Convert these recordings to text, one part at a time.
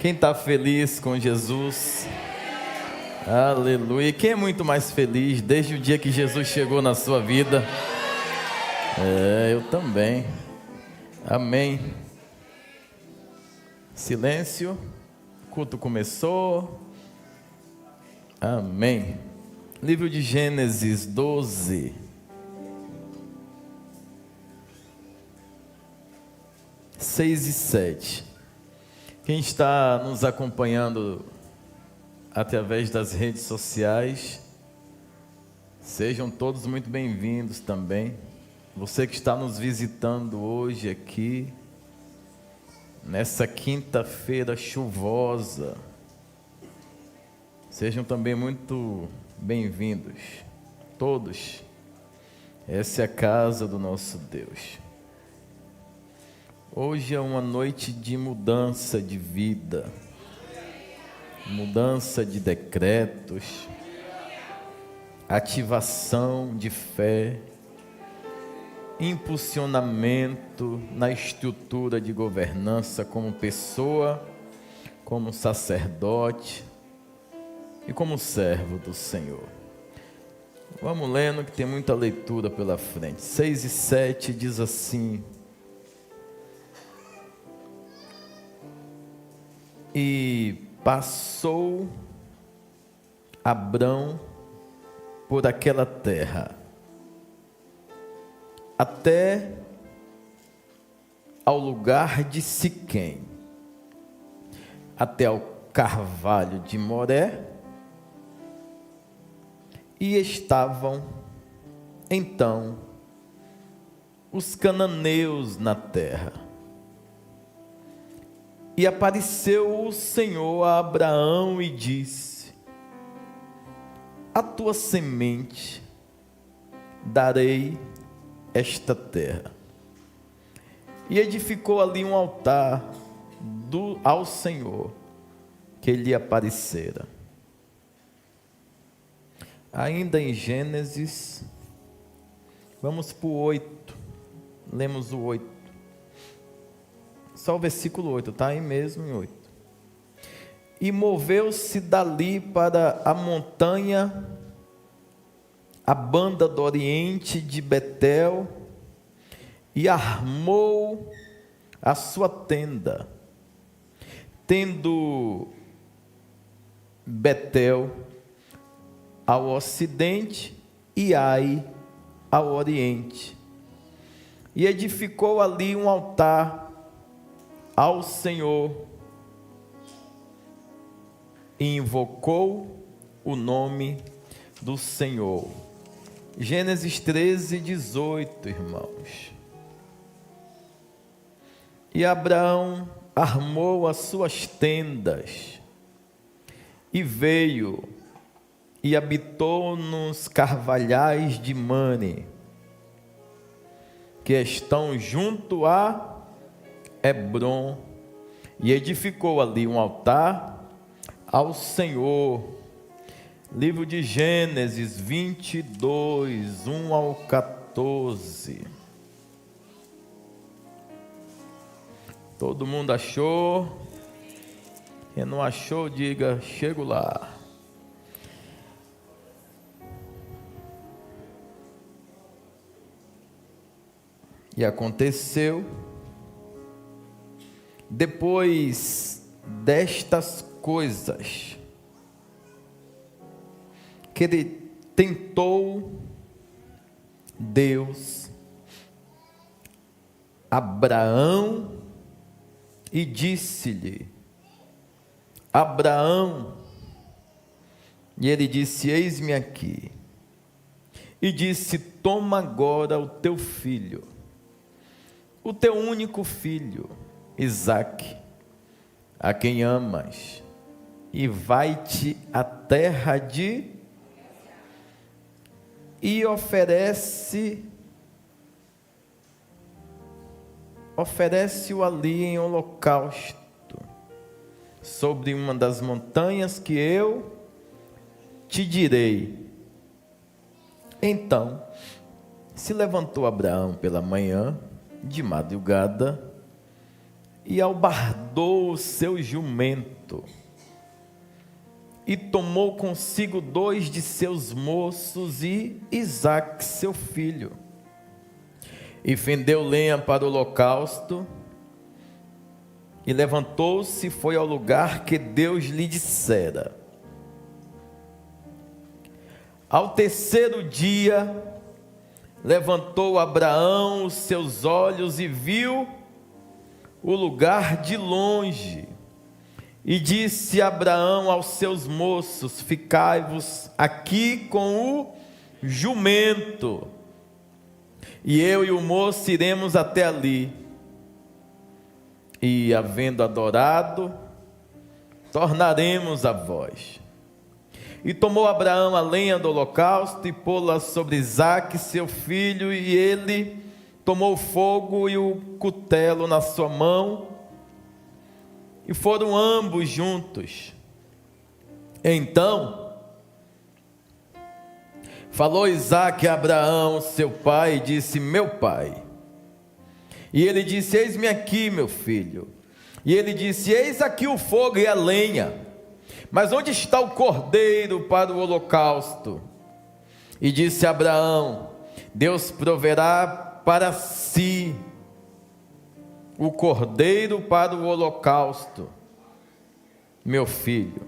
Quem está feliz com Jesus? Aleluia. E quem é muito mais feliz desde o dia que Jesus chegou na sua vida? Eu também. Amém. Silêncio. O culto começou. Amém. Livro de Gênesis 12. Seis e 7. Quem está nos acompanhando através das redes sociais, sejam todos muito bem-vindos também. Você que está nos visitando hoje aqui, nessa quinta-feira chuvosa, sejam também muito bem-vindos, todos. Essa é a casa do nosso Deus. Hoje é uma noite de mudança de vida, mudança de decretos, ativação de fé, impulsionamento na estrutura de governança como pessoa, como sacerdote e como servo do Senhor. Vamos lendo que tem muita leitura pela frente. 6 e 7 diz assim: E passou Abrão por aquela terra, até ao lugar de Siquém, até ao carvalho de Moré, e estavam então os cananeus na terra. E apareceu o Senhor a Abraão e disse: a tua semente darei esta terra. E edificou ali um altar ao Senhor que lhe aparecera. Ainda em Gênesis, vamos para o 8, lemos o 8. Só o versículo 8, está aí mesmo em 8. E moveu-se dali para a montanha, a banda do oriente de Betel, e armou a sua tenda, tendo Betel ao ocidente e Ai ao oriente. E edificou ali um altar ao Senhor, e invocou o nome do Senhor. Gênesis 13, 18, irmãos. E Abraão armou as suas tendas, e veio, e habitou nos carvalhais de Mane, que estão junto a Hebrom, e edificou ali um altar ao Senhor. Livro de Gênesis 22, 1 ao 14. Todo mundo achou? Quem não achou, diga: chego lá. E aconteceu, depois destas coisas, que ele tentou Deus Abraão e disse-lhe: Abraão, e ele disse: eis-me aqui. E disse: toma agora o teu filho, o teu único filho, Isaque, a quem amas, e vai-te à terra de... e oferece-o ali em holocausto, sobre uma das montanhas que eu te direi. Então se levantou Abraão pela manhã, de madrugada, e albardou o seu jumento, e tomou consigo 2 de seus moços e Isaque, seu filho, e fendeu lenha para o holocausto, e levantou-se e foi ao lugar que Deus lhe dissera. Ao 3º dia, levantou Abraão os seus olhos e viu o lugar de longe. E disse Abraão aos seus moços: ficai-vos aqui com o jumento, e eu e o moço iremos até ali. E havendo adorado, tornaremos a vós. E tomou Abraão a lenha do holocausto e pô-la sobre Isaque, seu filho, e ele tomou o fogo e o cutelo na sua mão, e foram ambos juntos. Então falou Isaque a Abraão, seu pai, e disse: meu pai. E ele disse: eis-me aqui, meu filho. E ele disse: eis aqui o fogo e a lenha, mas onde está o cordeiro para o holocausto? E disse Abraão: Deus proverá para si o cordeiro para o holocausto, meu filho.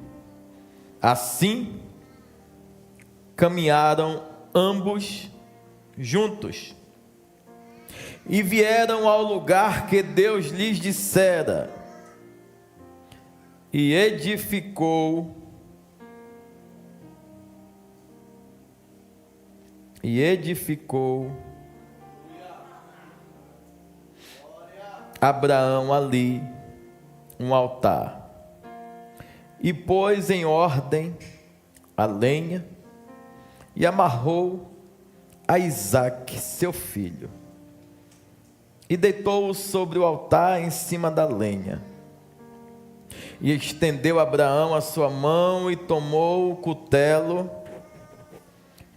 Assim caminharam ambos juntos e vieram ao lugar que Deus lhes dissera, e edificou Abraão ali um altar, e pôs em ordem a lenha, e amarrou a Isaque, seu filho, e deitou-o sobre o altar em cima da lenha. E estendeu Abraão a sua mão e tomou o cutelo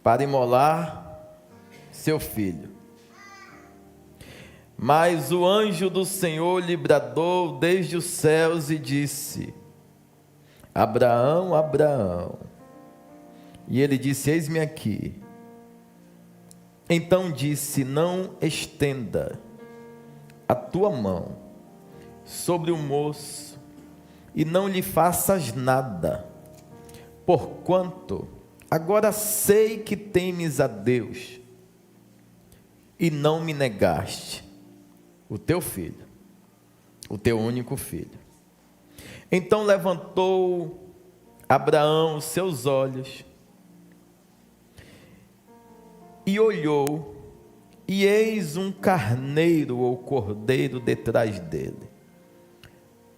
para imolar seu filho. Mas o anjo do Senhor lhe bradou desde os céus e disse: Abraão, Abraão. E ele disse: eis-me aqui. Então disse: não estenda a tua mão sobre o moço, e não lhe faças nada, porquanto agora sei que temes a Deus, e não me negaste o teu filho, o teu único filho. Então levantou Abraão os seus olhos e olhou, e eis um carneiro ou cordeiro detrás dele,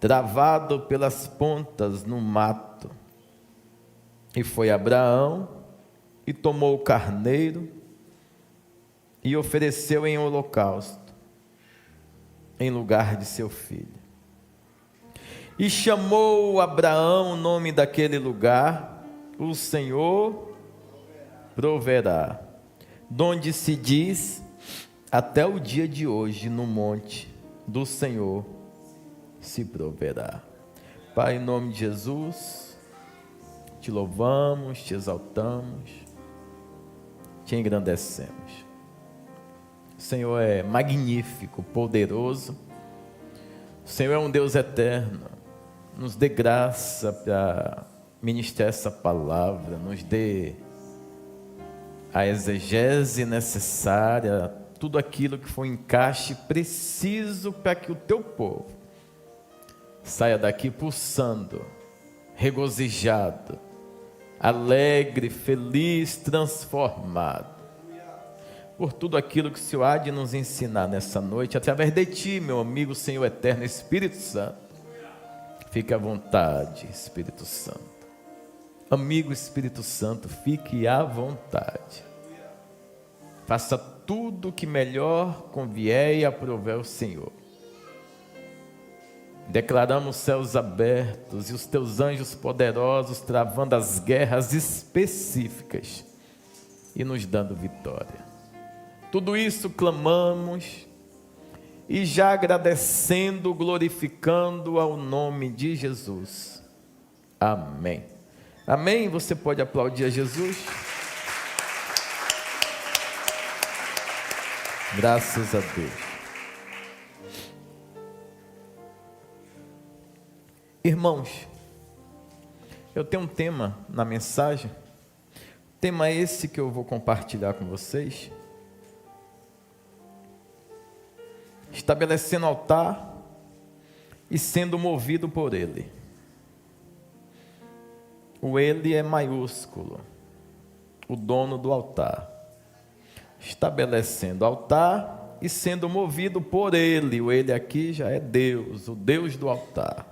travado pelas pontas no mato. E foi Abraão e tomou o carneiro e ofereceu em holocausto em lugar de seu filho. E chamou Abraão o nome daquele lugar: o Senhor proverá, donde se diz até o dia de hoje: no monte do Senhor se proverá. Pai, em nome de Jesus, te louvamos, te exaltamos, te engrandecemos. O Senhor é magnífico, poderoso. O Senhor é um Deus eterno. Nos dê graça para ministrar essa palavra, nos dê a exegese necessária, tudo aquilo que for encaixe preciso para que o teu povo saia daqui pulsando, regozijado, alegre, feliz, transformado por tudo aquilo que o Senhor há de nos ensinar nessa noite, através de ti, meu amigo, Senhor eterno, Espírito Santo. Fique à vontade, Espírito Santo. Amigo Espírito Santo, fique à vontade. Faça tudo o que melhor convier e aprouver ao Senhor. Declaramos céus abertos e os teus anjos poderosos travando as guerras específicas e nos dando vitória. Tudo isso clamamos e já agradecendo, glorificando ao nome de Jesus. Amém. Amém? Você pode aplaudir a Jesus? Graças a Deus. Irmãos, eu tenho um tema na mensagem, tema esse que eu vou compartilhar com vocês. Estabelecendo altar e sendo movido por Ele. O Ele é maiúsculo, o dono do altar. Estabelecendo altar e sendo movido por Ele. O Ele aqui já é Deus, o Deus do altar.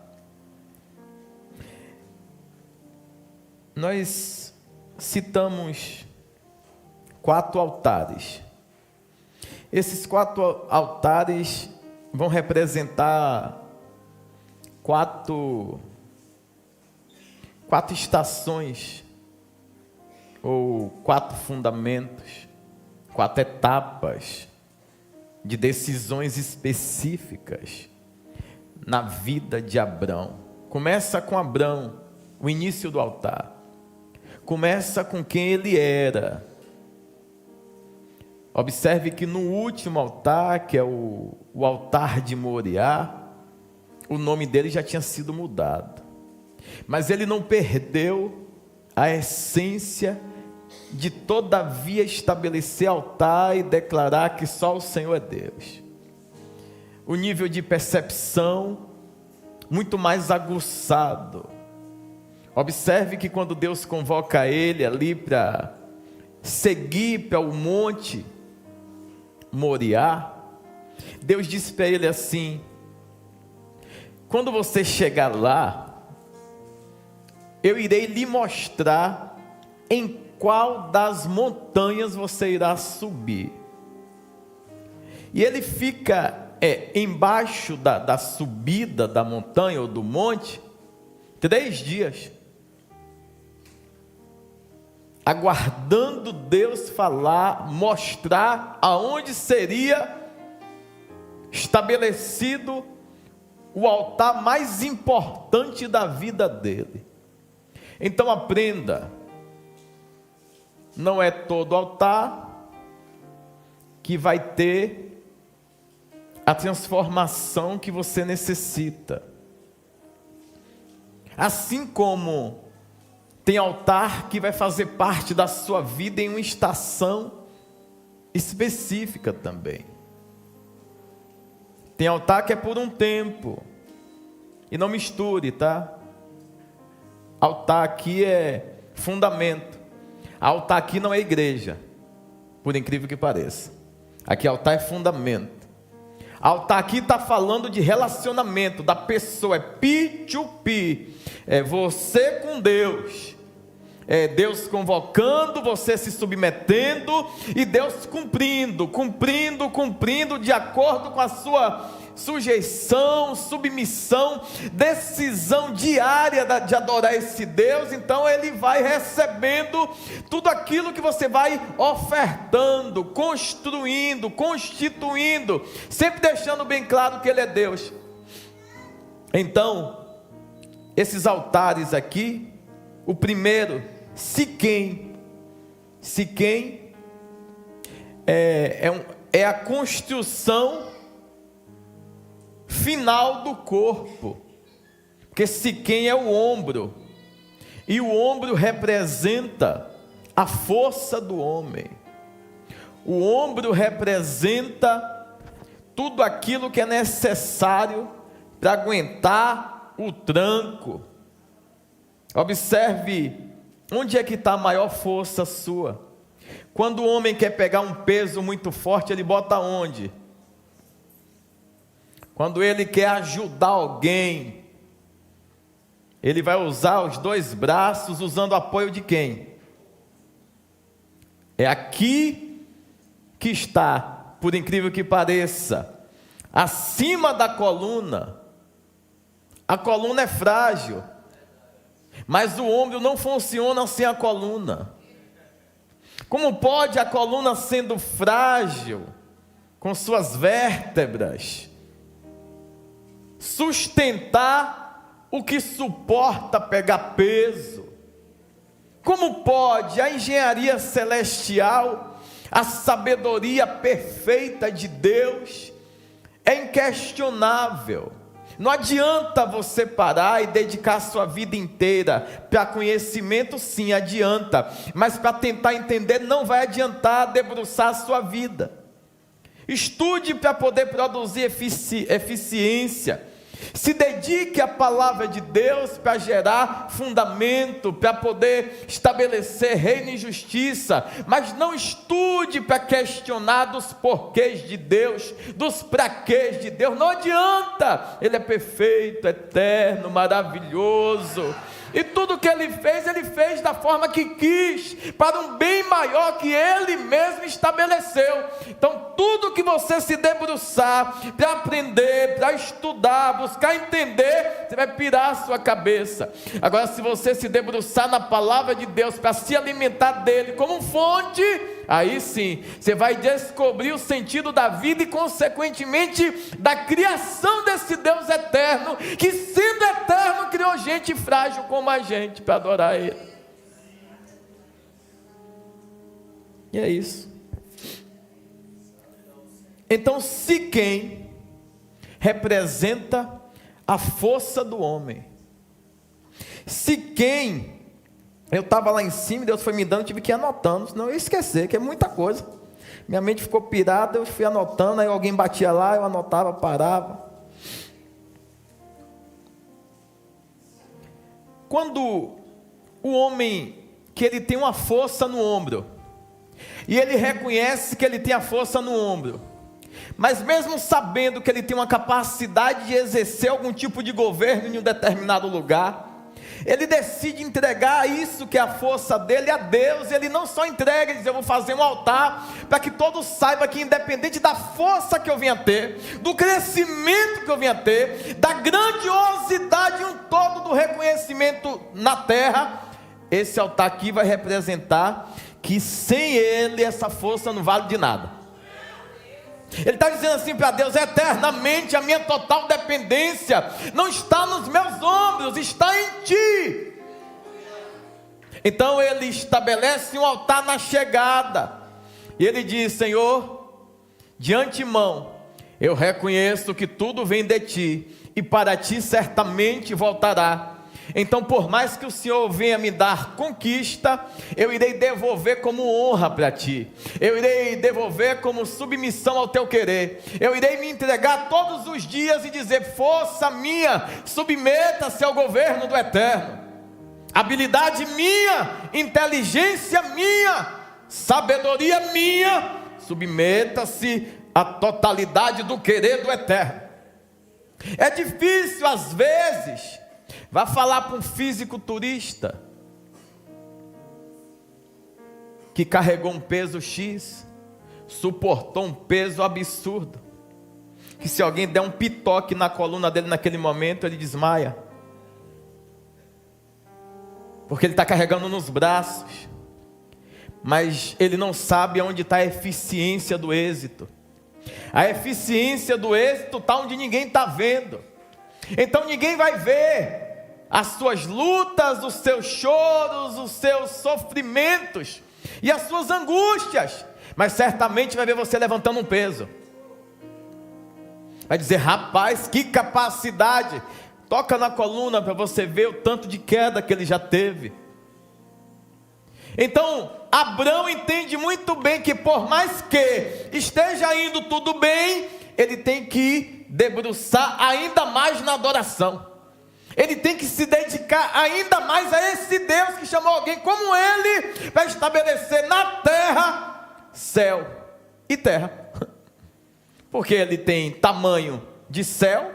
Nós citamos 4 altares. Esses 4 altares vão representar 4 estações, ou 4 fundamentos, 4 etapas de decisões específicas na vida de Abrão. Começa com Abrão, o início do altar. Começa com quem ele era. Observe que no último altar, que é o altar de Moriá, o nome dele já tinha sido mudado. Mas ele não perdeu a essência de todavia estabelecer altar e declarar que só o Senhor é Deus. O nível de percepção muito mais aguçado. Observe que quando Deus convoca ele ali para seguir para o monte Moriá, Deus disse para ele assim: quando você chegar lá, eu irei lhe mostrar em qual das montanhas você irá subir. E ele fica embaixo da subida da montanha ou do monte 3 dias, aguardando Deus falar, mostrar aonde seria estabelecido o altar mais importante da vida dele. Então aprenda, não é todo altar que vai ter a transformação que você necessita. Assim como tem altar que vai fazer parte da sua vida em uma estação específica também. Tem altar que é por um tempo. E não misture, tá? Altar aqui é fundamento. Altar aqui não é igreja, por incrível que pareça. Aqui altar é fundamento. Altar aqui está falando de relacionamento da pessoa, é P2P. É você com Deus. É Deus convocando, você se submetendo e Deus cumprindo de acordo com a sua sujeição, submissão, decisão diária de adorar esse Deus. Então ele vai recebendo tudo aquilo que você vai ofertando, construindo, constituindo, sempre deixando bem claro que ele é Deus. Então, esses altares aqui, o primeiro, Siquém é a construção final do corpo, porque Siquém é o ombro, e o ombro representa a força do homem, o ombro representa tudo aquilo que é necessário para aguentar o tranco. Observe onde é que está a maior força sua. Quando o homem quer pegar um peso muito forte, ele bota onde? Quando ele quer ajudar alguém, ele vai usar os 2 braços, usando o apoio de quem? É aqui que está, por incrível que pareça, acima da coluna. A coluna é frágil, mas o ombro não funciona sem a coluna. Como pode a coluna, sendo frágil, com suas vértebras, sustentar o que suporta pegar peso. Como pode a engenharia celestial, a sabedoria perfeita de Deus, é inquestionável. Não adianta você parar e dedicar a sua vida inteira para conhecimento, sim, adianta, mas para tentar entender não vai adiantar debruçar a sua vida. Estude para poder produzir eficiência. Se dedique à palavra de Deus para gerar fundamento, para poder estabelecer reino e justiça, mas não estude para questionar dos porquês de Deus, dos praquês de Deus. Não adianta, Ele é perfeito, eterno, maravilhoso, e tudo que Ele fez da forma que quis, para um bem maior que Ele mesmo estabeleceu. Então tudo que você se debruçar, para aprender, para estudar, buscar entender, você vai pirar a sua cabeça. Agora, se você se debruçar na palavra de Deus, para se alimentar dele como fonte, aí sim, você vai descobrir o sentido da vida e consequentemente da criação desse Deus eterno, que sendo eterno criou gente frágil como a gente para adorar Ele. E é isso. Então, Siquém representa a força do homem. Siquém, eu estava lá em cima, Deus foi me dando, tive que ir anotando, senão eu ia esquecer, que é muita coisa. Minha mente ficou pirada, eu fui anotando, aí alguém batia lá, eu anotava, parava. Quando o homem, que ele tem uma força no ombro, e ele reconhece que ele tem a força no ombro, mas mesmo sabendo que ele tem uma capacidade de exercer algum tipo de governo em um determinado lugar, ele decide entregar isso que é a força dele a Deus. Ele não só entrega, ele diz: eu vou fazer um altar, para que todos saibam que independente da força que eu venha ter, do crescimento que eu venha ter, da grandiosidade um todo do reconhecimento na terra, esse altar aqui vai representar que sem ele essa força não vale de nada. Ele está dizendo assim para Deus: eternamente a minha total dependência não está nos meus ombros, está em Ti. Então ele estabelece um altar na chegada, e ele diz: Senhor, de antemão eu reconheço que tudo vem de Ti, e para Ti certamente voltará. Então, por mais que o Senhor venha me dar conquista, eu irei devolver como honra para Ti, eu irei devolver como submissão ao Teu querer, eu irei me entregar todos os dias e dizer: força minha, submeta-se ao governo do Eterno, habilidade minha, inteligência minha, sabedoria minha, submeta-se à totalidade do querer do Eterno. É difícil às vezes. Vá falar para um fisiculturista que carregou um peso X, suportou um peso absurdo, que se alguém der um pitoque na coluna dele naquele momento, ele desmaia, porque ele está carregando nos braços, mas ele não sabe onde está a eficiência do êxito. A eficiência do êxito está onde ninguém está vendo. Então ninguém vai ver as suas lutas, os seus choros, os seus sofrimentos e as suas angústias, mas certamente vai ver você levantando um peso. Vai dizer: rapaz, que capacidade! Toca na coluna para você ver o tanto de queda que ele já teve. Então Abraão entende muito bem que por mais que esteja indo tudo bem, ele tem que debruçar ainda mais na adoração. Ele tem que se dedicar ainda mais a esse Deus que chamou alguém como ele para estabelecer na terra céu e terra, porque ele tem tamanho de céu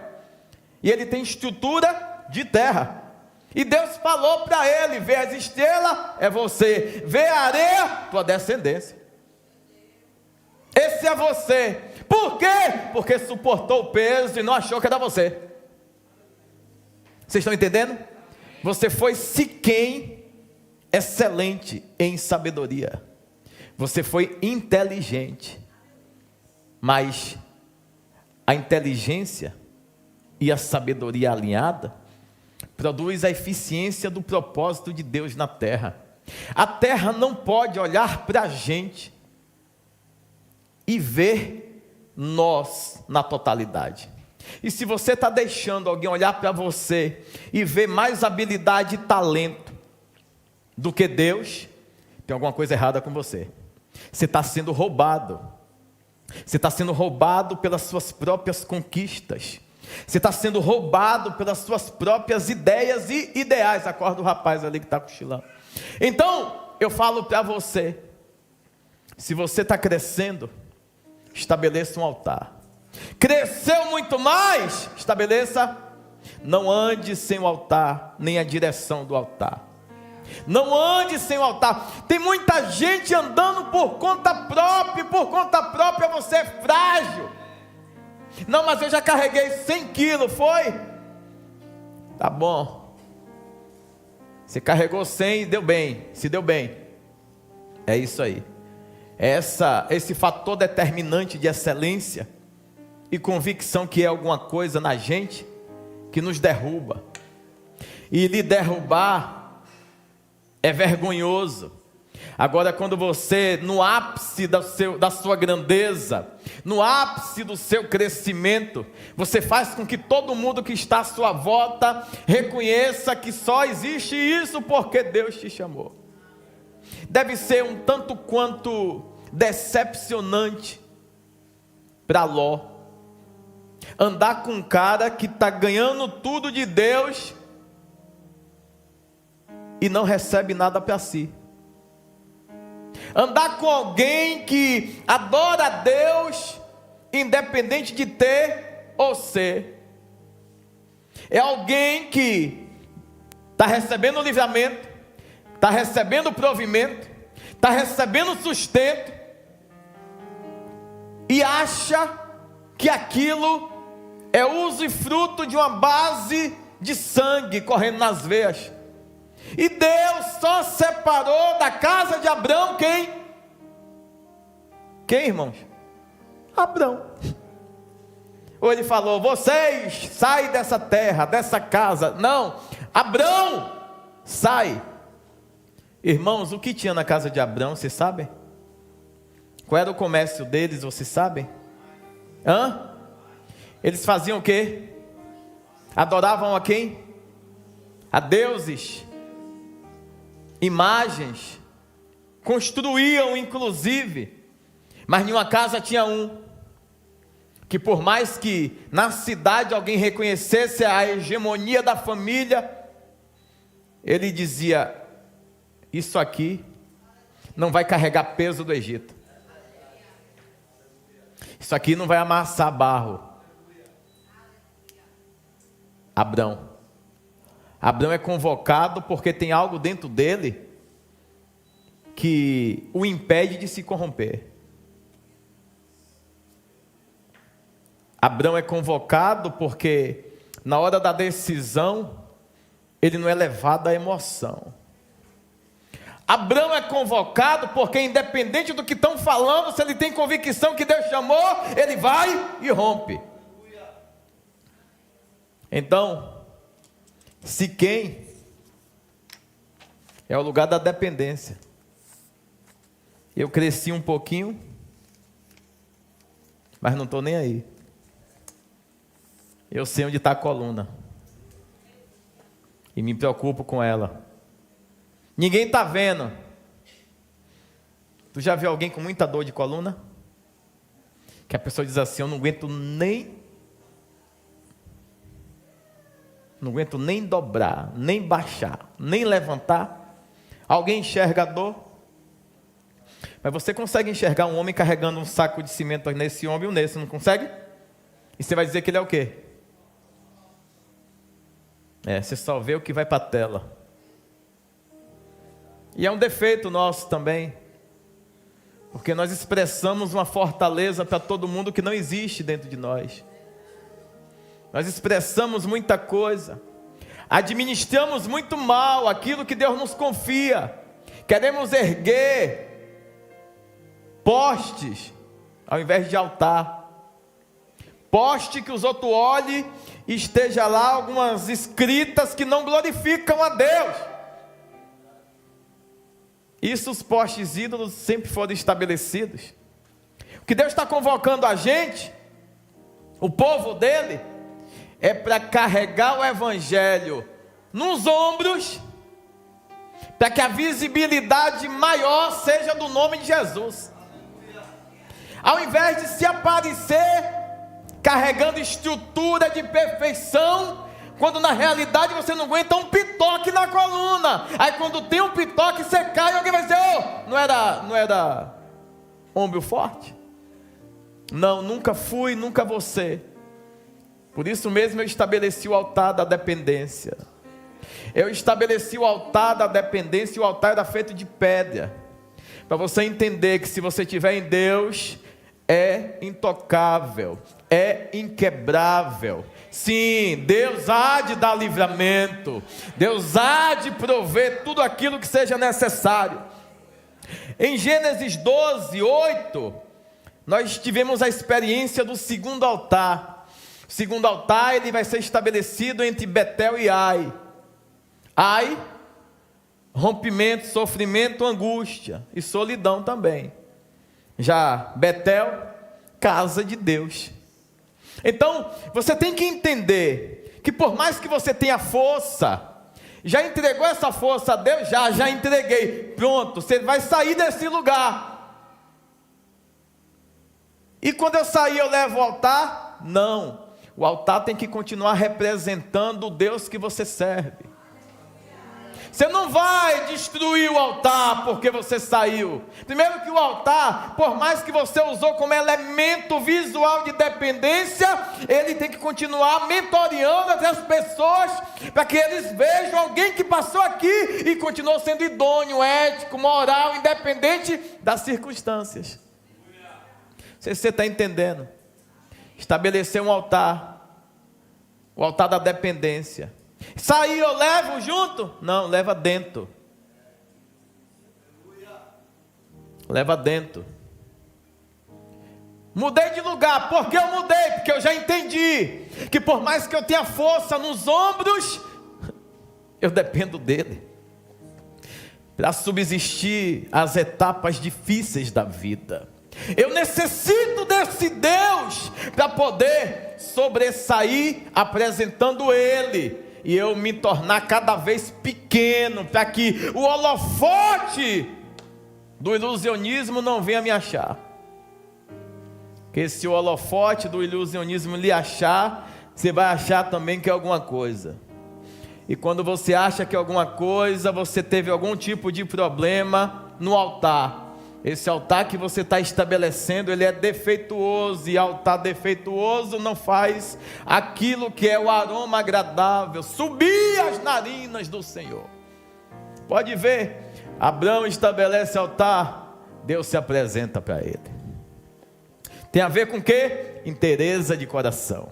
e ele tem estrutura de terra. E Deus falou para ele: vê as estrelas, é você, vê a areia, tua descendência, esse é você. Por quê? Porque suportou o peso e não achou que era você. Vocês estão entendendo? Você foi Siquém excelente em sabedoria, você foi inteligente. Mas a inteligência e a sabedoria alinhada produz a eficiência do propósito de Deus na terra. A terra não pode olhar para a gente e ver nós na totalidade. E se você está deixando alguém olhar para você e ver mais habilidade e talento do que Deus, tem alguma coisa errada com você. Você está sendo roubado. Você está sendo roubado pelas suas próprias conquistas. Você está sendo roubado pelas suas próprias ideias e ideais. Acorda o rapaz ali que está cochilando. Então, eu falo para você, se você está crescendo, estabeleça um altar. Cresceu muito mais, estabeleça. Não ande sem o altar, nem a direção do altar. Não ande sem o altar. Tem muita gente andando por conta própria, e por conta própria você é frágil. Não, mas eu já carreguei 100 quilos, foi? Tá bom. Você carregou 100 e deu bem, se deu bem. É isso aí. Esse fator determinante de excelência e convicção que é alguma coisa na gente que nos derruba. E lhe derrubar é vergonhoso. Agora, quando você, no ápice da sua grandeza, no ápice do seu crescimento, você faz com que todo mundo que está à sua volta reconheça que só existe isso porque Deus te chamou. Deve ser um tanto quanto decepcionante para Ló andar com um cara que está ganhando tudo de Deus e não recebe nada para si. Andar com alguém que adora a Deus, independente de ter ou ser. É alguém que está recebendo livramento, está recebendo provimento, está recebendo sustento, e acha que aquilo é uso e fruto de uma base de sangue correndo nas veias. E Deus só separou da casa de Abrão quem? Quem, irmãos? Abrão. Ou ele falou, vocês saem dessa terra, dessa casa. Não, Abrão, sai. Irmãos, o que tinha na casa de Abrão, vocês sabem? Qual era o comércio deles, vocês sabem? Eles faziam o quê? Adoravam a quem? A deuses, imagens, construíam inclusive, mas em uma casa tinha um, que por mais que na cidade alguém reconhecesse a hegemonia da família, ele dizia, isso aqui não vai carregar peso do Egito, isso aqui não vai amassar barro. Abrão é convocado porque tem algo dentro dele que o impede de se corromper. Abrão é convocado porque na hora da decisão ele não é levado à emoção. Abrão é convocado porque independente do que estão falando, se ele tem convicção que Deus chamou, ele vai e rompe. Então, Siquém é o lugar da dependência. Eu cresci um pouquinho, mas não estou nem aí. Eu sei onde está a coluna e me preocupo com ela. Ninguém está vendo. Tu já viu alguém com muita dor de coluna? Que a pessoa diz assim, eu não aguento nem dobrar, nem baixar, nem levantar. Alguém enxerga a dor? Mas você consegue enxergar um homem carregando um saco de cimento nesse ombro e nesse, não consegue? E você vai dizer que ele é o quê? Você só vê o que vai para a tela. E é um defeito nosso também, porque nós expressamos uma fortaleza para todo mundo que não existe dentro de nós. Nós expressamos muita coisa, administramos muito mal aquilo que Deus nos confia, queremos erguer postes ao invés de altar. Poste que os outros olhem e esteja lá algumas escritas que não glorificam a Deus. Isso os postes ídolos sempre foram estabelecidos. O que Deus está convocando a gente, o povo dele, é para carregar o evangelho nos ombros, para que a visibilidade maior seja do nome de Jesus. Ao invés de se aparecer carregando estrutura de perfeição, quando na realidade você não aguenta um pitoque na coluna. Aí quando tem um pitoque você cai e alguém vai dizer: oh, não era ombro forte? Não, nunca fui, nunca vou ser. Por isso mesmo eu estabeleci o altar da dependência. Eu estabeleci o altar da dependência, e o altar era feito de pedra, para você entender que se você estiver em Deus, é intocável, é inquebrável. Sim, Deus há de dar livramento, Deus há de prover tudo aquilo que seja necessário. Em Gênesis 12, 8, nós tivemos a experiência do segundo altar. O segundo altar, ele vai ser estabelecido entre Betel e Ai. Ai, rompimento, sofrimento, angústia e solidão também. Já Betel, casa de Deus. Então, você tem que entender que por mais que você tenha força, já entregou essa força a Deus? Já entreguei. Pronto, você vai sair desse lugar. E quando eu sair, eu levo o altar? Não. O altar tem que continuar representando o Deus que você serve. Você não vai destruir o altar porque você saiu. Primeiro que o altar, por mais que você usou como elemento visual de dependência, ele tem que continuar mentoreando as pessoas, para que eles vejam alguém que passou aqui e continuou sendo idôneo, ético, moral, independente das circunstâncias. Não sei se você está entendendo. Estabelecer um altar, o altar da dependência. Sair eu levo junto? Não, leva dentro. Leva dentro. Mudei de lugar. Por que eu mudei? Porque eu já entendi que por mais que eu tenha força nos ombros, eu dependo dele para subsistir as etapas difíceis da vida. Eu necessito desse Deus para poder sobressair apresentando ele, e eu me tornar cada vez pequeno, para que o holofote do ilusionismo não venha me achar. Porque se o holofote do ilusionismo lhe achar, você vai achar também que é alguma coisa. E quando você acha que é alguma coisa, você teve algum tipo de problema no altar. Esse altar que você está estabelecendo, ele é defeituoso, e altar defeituoso não faz aquilo que é o aroma agradável, subir as narinas do Senhor. Pode ver, Abraão estabelece altar, Deus se apresenta para ele. Tem a ver com o quê? Inteireza de coração.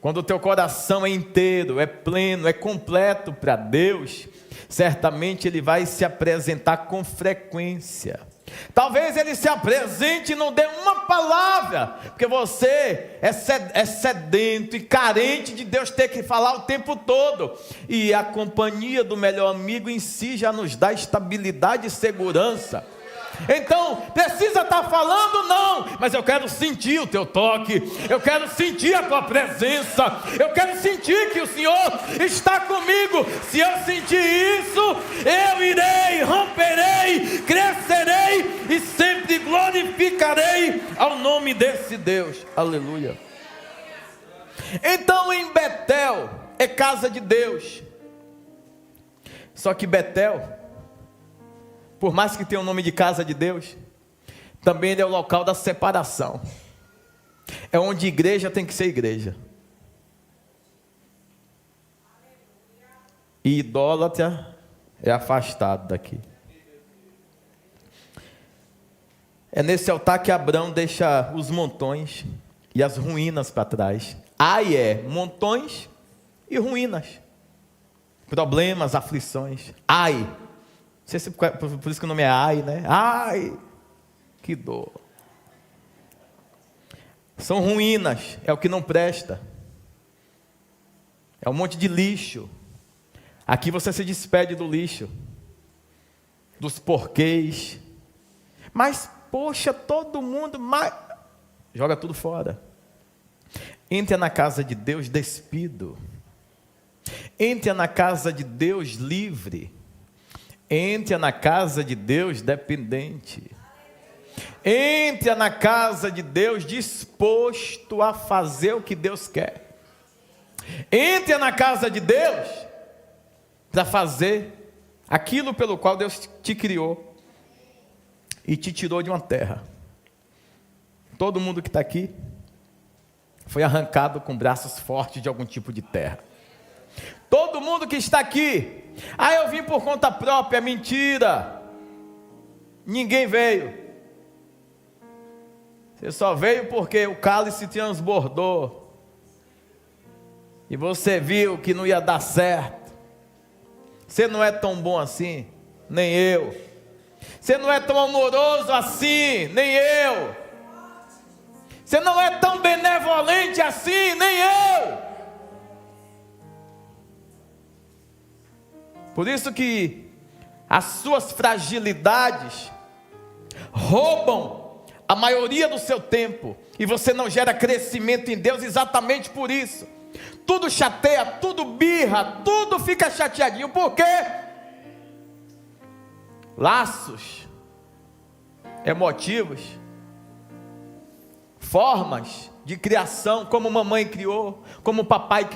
Quando o teu coração é inteiro, é pleno, é completo para Deus, certamente ele vai se apresentar com frequência. Talvez ele se apresente e não dê uma palavra, porque você é sedento e carente de Deus ter que falar o tempo todo. E a companhia do melhor amigo em si já nos dá estabilidade e segurança. Então, precisa estar falando? Não, mas eu quero sentir o teu toque, eu quero sentir a tua presença, eu quero sentir que o Senhor está comigo. Se eu sentir isso, eu irei, romperei, crescerei e sempre glorificarei ao nome desse Deus. Aleluia. Então, em Betel é casa de Deus. Só que Betel, por mais que tenha o nome de casa de Deus, também ele é o local da separação. É onde igreja tem que ser igreja. E idólatra é afastado daqui. É nesse altar que Abraão deixa os montões e as ruínas para trás. Ai é montões e ruínas, problemas, aflições. Ai, não sei se por isso que o nome é Ai, né? Ai, que dor. São ruínas, é o que não presta. É um monte de lixo. Aqui você se despede do lixo, dos porquês. Mas, poxa, todo mundo... Joga tudo fora. Entre na casa de Deus despido. Entre na casa de Deus livre. Entre na casa de Deus dependente. Entre na casa de Deus disposto a fazer o que Deus quer. Entre na casa de Deus para fazer aquilo pelo qual Deus te criou e te tirou de uma terra. Todo mundo que está aqui foi arrancado com braços fortes de algum tipo de terra. Todo mundo que está aqui, eu vim por conta própria, mentira. Ninguém veio. Você só veio porque o cálice transbordou. E você viu que não ia dar certo. Você não é tão bom assim, nem eu. Você não é tão amoroso assim, nem eu. Você não é tão benevolente assim, nem eu. Por isso que as suas fragilidades roubam a maioria do seu tempo, e você não gera crescimento em Deus exatamente por isso. Tudo chateia, tudo birra, tudo fica chateadinho. Por quê? Laços emotivos, formas de criação, como mamãe criou, como papai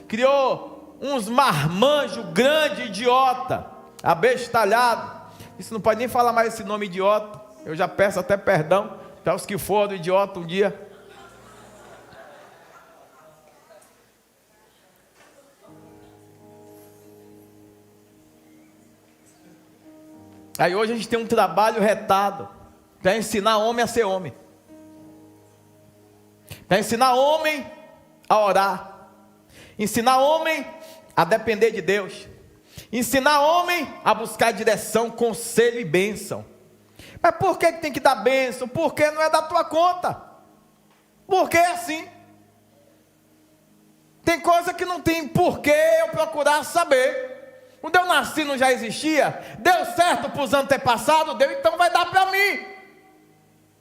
criou uns marmanjos grande, idiota, abestalhado. Isso não pode nem falar mais esse nome idiota. Eu já peço até perdão para os que foram idiota um dia. Aí hoje a gente tem um trabalho retado para ensinar homem a ser homem, para ensinar homem a orar, ensinar homem a depender de Deus, ensinar homem a buscar direção, conselho e bênção. Mas por que tem que dar bênção? Porque não é da tua conta. Porque é assim. Tem coisa que não tem porquê eu procurar saber. Quando eu nasci não já existia? Deu certo para os antepassados? Deu, então vai dar para mim.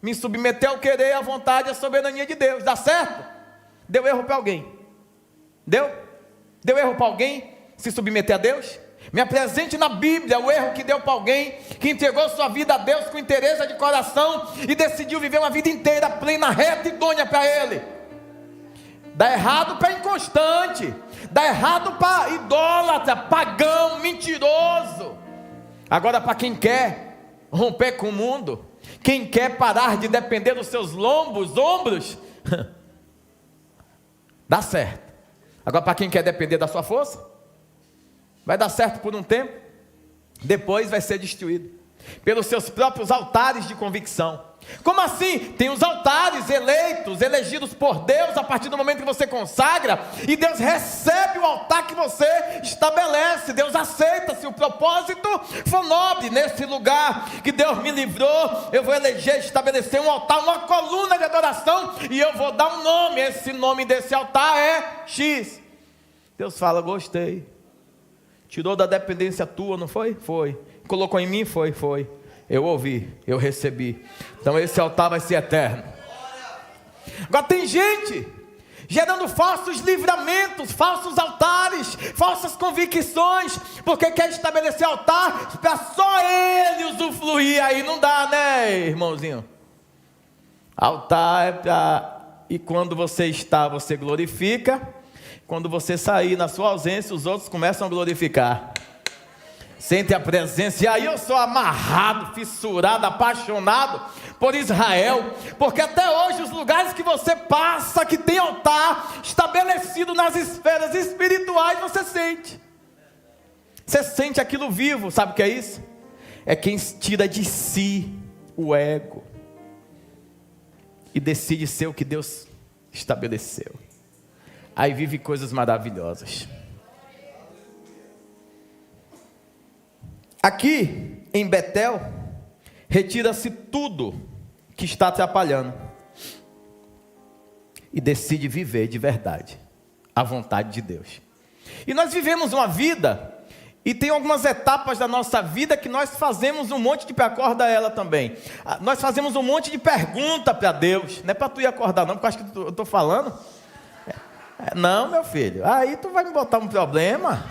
Me submeter ao querer, à vontade, à soberania de Deus. Dá certo? Deu erro para alguém? Deu? Deu erro para alguém se submeter a Deus? Me apresente na Bíblia o erro que deu para alguém que entregou sua vida a Deus com interesse de coração e decidiu viver uma vida inteira plena, reta e idônea para Ele. Dá errado para inconstante, dá errado para idólatra, pagão, mentiroso. Agora, para quem quer romper com o mundo, quem quer parar de depender dos seus ombros, dá certo. Agora, para quem quer depender da sua força, vai dar certo por um tempo, depois vai ser destruído pelos seus próprios altares de convicção. Como assim? Tem os altares eleitos, elegidos por Deus a partir do momento que você consagra, e Deus recebe o altar que você estabelece. Deus aceita se o propósito for nobre. Nesse lugar que Deus me livrou, eu vou eleger, estabelecer um altar, uma coluna de adoração, e eu vou dar um nome. Esse nome desse altar é X. Deus fala: gostei. Tirou da dependência tua, não foi? Foi. Colocou em mim? Foi. Eu ouvi, eu recebi. Então esse altar vai ser eterno. Agora tem gente gerando falsos livramentos, falsos altares, falsas convicções, porque quer estabelecer altar para só ele usufruir. Aí não dá, né, irmãozinho? Altar é para... E quando você está, você glorifica. Quando você sair na sua ausência, os outros começam a glorificar. Sente a presença. E aí eu sou amarrado, fissurado, apaixonado por Israel, porque até hoje os lugares que você passa, que tem altar estabelecido nas esferas espirituais, você sente aquilo vivo. Sabe o que é isso? É quem tira de si o ego e decide ser o que Deus estabeleceu. Aí vive coisas maravilhosas. Aqui em Betel, retira-se tudo que está atrapalhando. e decide viver de verdade a vontade de Deus. E nós vivemos uma vida, e tem algumas etapas da nossa vida que nós fazemos um monte de, acorda ela também, nós fazemos um monte de pergunta para Deus. Não é para tu ir acordar não, porque eu acho que eu estou falando. Não, meu filho, aí tu vai me botar um problema.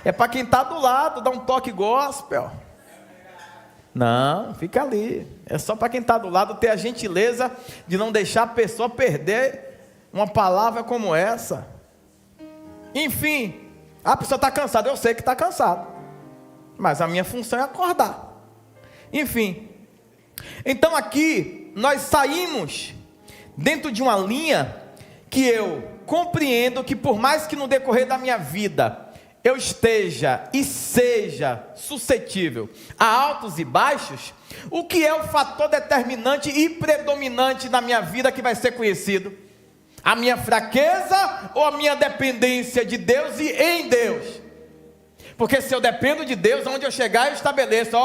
É para quem está do lado, dá um toque gospel. Não, fica ali. É só para quem está do lado ter a gentileza de não deixar a pessoa perder uma palavra como essa. Enfim, a pessoa está cansada, eu sei que está cansada, mas a minha função é acordar. Enfim, então aqui nós saímos dentro de uma linha que eu compreendo que por mais que no decorrer da minha vida eu esteja e seja suscetível a altos e baixos, o que é o fator determinante e predominante na minha vida que vai ser conhecido? A minha fraqueza ou a minha dependência de Deus e em Deus? Porque se eu dependo de Deus, onde eu chegar eu estabeleço,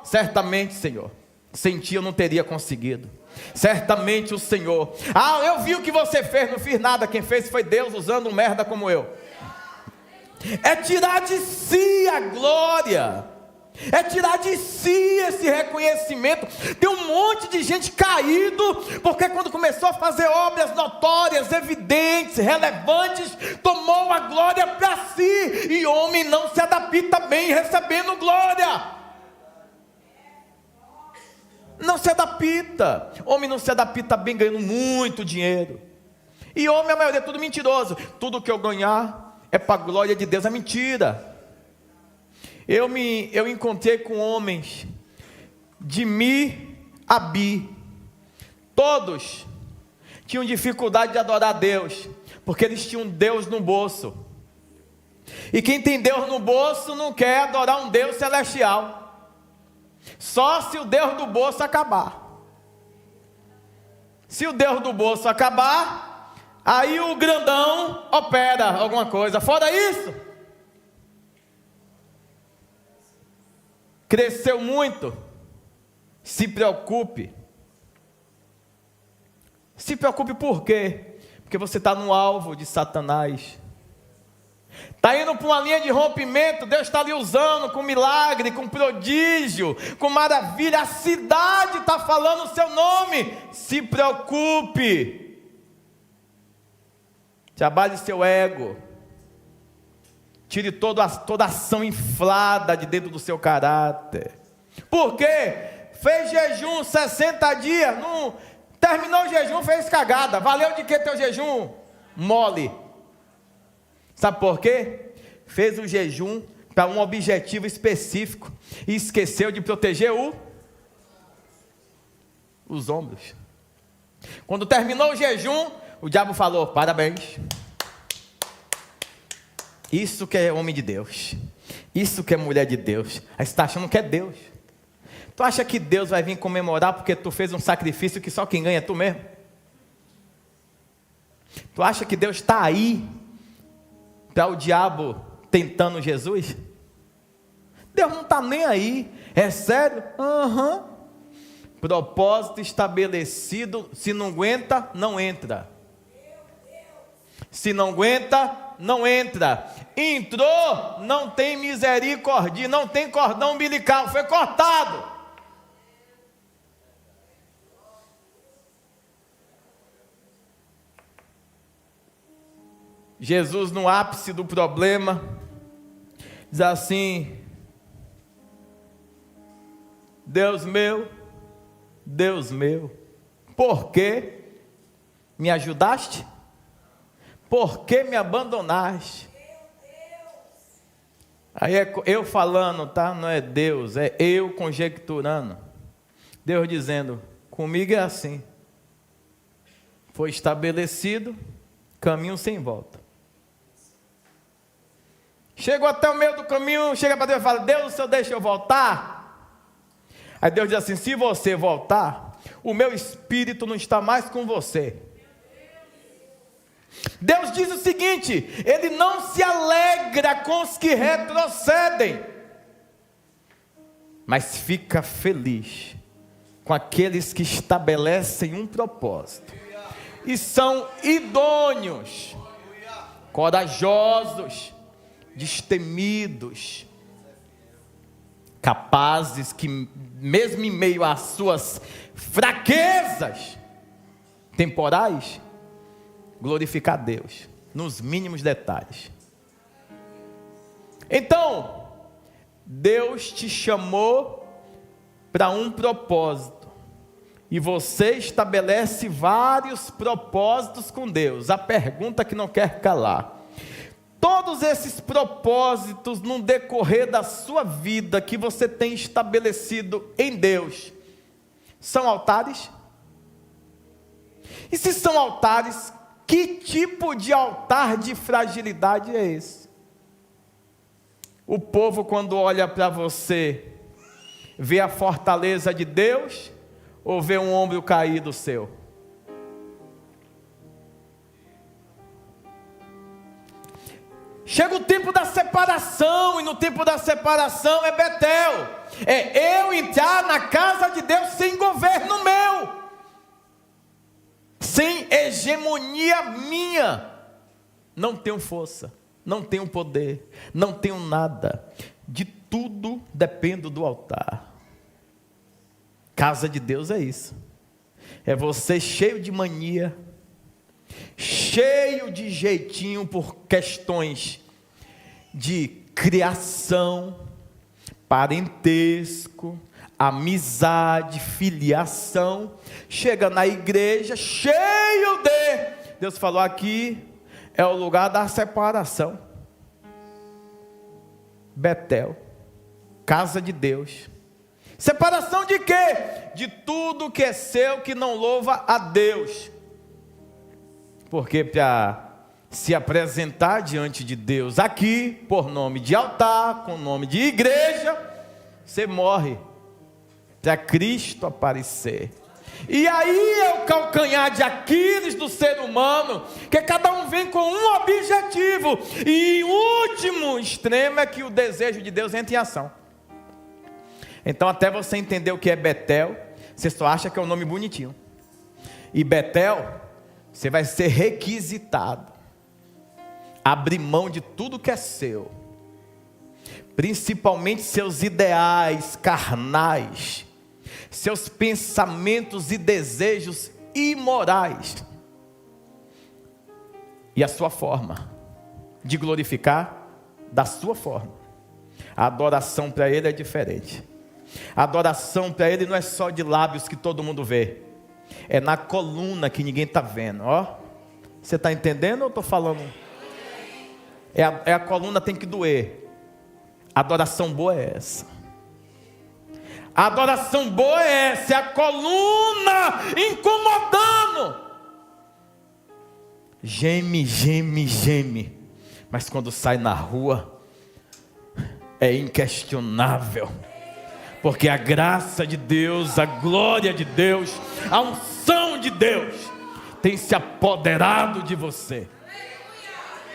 certamente, Senhor, sem ti eu não teria conseguido. Certamente o Senhor, eu vi o que você fez, não fiz nada, quem fez foi Deus usando um merda como eu. É tirar de si a glória, é tirar de si esse reconhecimento. Tem um monte de gente caído, porque quando começou a fazer obras notórias, evidentes, relevantes, tomou a glória para si, e homem não se adapta bem recebendo glória. Não se adapta, homem não se adapta bem ganhando muito dinheiro, e homem a maioria é tudo mentiroso, tudo que eu ganhar é para a glória de Deus, é mentira. Eu encontrei com homens de Mi a Bi, todos tinham dificuldade de adorar a Deus, porque eles tinham Deus no bolso, e quem tem Deus no bolso não quer adorar um Deus celestial, só se o Deus do bolso acabar. Se o Deus do bolso acabar, aí o grandão opera alguma coisa. Fora isso, cresceu muito. Se preocupe. Se preocupe por quê? Porque você está no alvo de Satanás. Está indo para uma linha de rompimento. Deus está ali usando com milagre, com prodígio, com maravilha. A cidade está falando o seu nome. Se preocupe. Trabalhe seu ego. Tire toda ação inflada de dentro do seu caráter. Por quê? Fez jejum 60 dias, não terminou o jejum, fez cagada. Valeu de que teu jejum? Mole. Sabe por quê? Fez o jejum para um objetivo específico e esqueceu de proteger os ombros. Quando terminou o jejum, o diabo falou: parabéns. Isso que é homem de Deus. Isso que é mulher de Deus. Aí você está achando que é Deus. Tu acha que Deus vai vir comemorar porque tu fez um sacrifício que só quem ganha é tu mesmo? Tu acha que Deus está aí para o diabo tentando Jesus? Deus não está nem aí. É sério? Propósito estabelecido. Se não aguenta, não entra. Se não aguenta, não entra. Entrou, não tem misericórdia, não tem cordão umbilical, foi cortado. Jesus, no ápice do problema, diz assim: Deus meu, por que me ajudaste? Por que me abandonaste? Aí é eu falando, tá? Não é Deus, é eu conjecturando. Deus dizendo: comigo é assim. Foi estabelecido caminho sem volta. Chegou até o meio do caminho, chega para Deus e fala: Deus, o Senhor deixa eu voltar? Aí Deus diz assim: se você voltar, o meu espírito não está mais com você. Deus diz o seguinte: Ele não se alegra com os que retrocedem, mas fica feliz com aqueles que estabelecem um propósito e são idôneos, corajosos, destemidos, capazes que, mesmo em meio às suas fraquezas temporais, glorificar a Deus nos mínimos detalhes. Então, Deus te chamou para um propósito, e você estabelece vários propósitos com Deus. A pergunta que não quer calar: todos esses propósitos no decorrer da sua vida que você tem estabelecido em Deus, são altares? E se são altares, que tipo de altar de fragilidade é esse? O povo, quando olha para você, vê a fortaleza de Deus ou vê um ombro caído seu? Chega o tempo da separação, e no tempo da separação é Betel, é eu entrar na casa de Deus sem governo meu, sem hegemonia minha. Não tenho força, não tenho poder, não tenho nada, de tudo dependo do altar. Casa de Deus é isso, é você cheio de mania, cheio de jeitinho por questões de criação, parentesco, amizade, filiação. Chega na igreja cheio de... Deus falou: aqui é o lugar da separação. Betel, casa de Deus. Separação de quê? De tudo que é seu, que não louva a Deus. Porque para se apresentar diante de Deus aqui, por nome de altar, com nome de igreja, você morre para Cristo aparecer. E aí é o calcanhar de Aquiles do ser humano, que cada um vem com um objetivo, e o último extremo é que o desejo de Deus entra em ação. Então, até você entender o que é Betel, você só acha que é um nome bonitinho. E Betel, você vai ser requisitado, abrir mão de tudo que é seu, principalmente seus ideais carnais, seus pensamentos e desejos imorais, e a sua forma de glorificar, da sua forma. A adoração para Ele é diferente. A adoração para Ele não é só de lábios que todo mundo vê, é na coluna que ninguém está vendo. Ó, você está entendendo ou estou falando? A coluna tem que doer. A adoração boa é essa. A adoração boa é essa, é a coluna incomodando. Geme, geme, geme. Mas quando sai na rua, é inquestionável. Porque a graça de Deus, a glória de Deus, a unção de Deus tem se apoderado de você.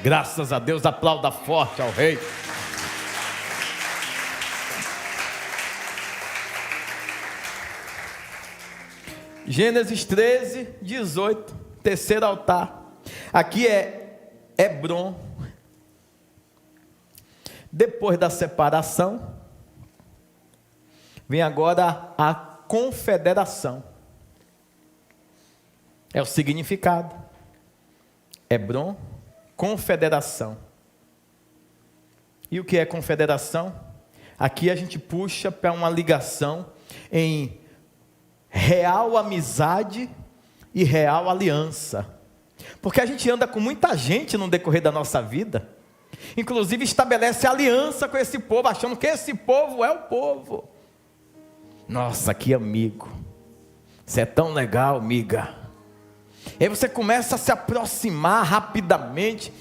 Graças a Deus, aplauda forte ao Rei. Gênesis 13, 18, terceiro altar. Aqui é Hebron. Depois da separação, vem agora a confederação. É o significado. Hebron, confederação. E o que é confederação? Aqui a gente puxa para uma ligação em real amizade e real aliança. Porque a gente anda com muita gente no decorrer da nossa vida, inclusive estabelece aliança com esse povo, achando que esse povo é o povo. Nossa, que amigo, você é tão legal, amiga. E aí você começa a se aproximar rapidamente,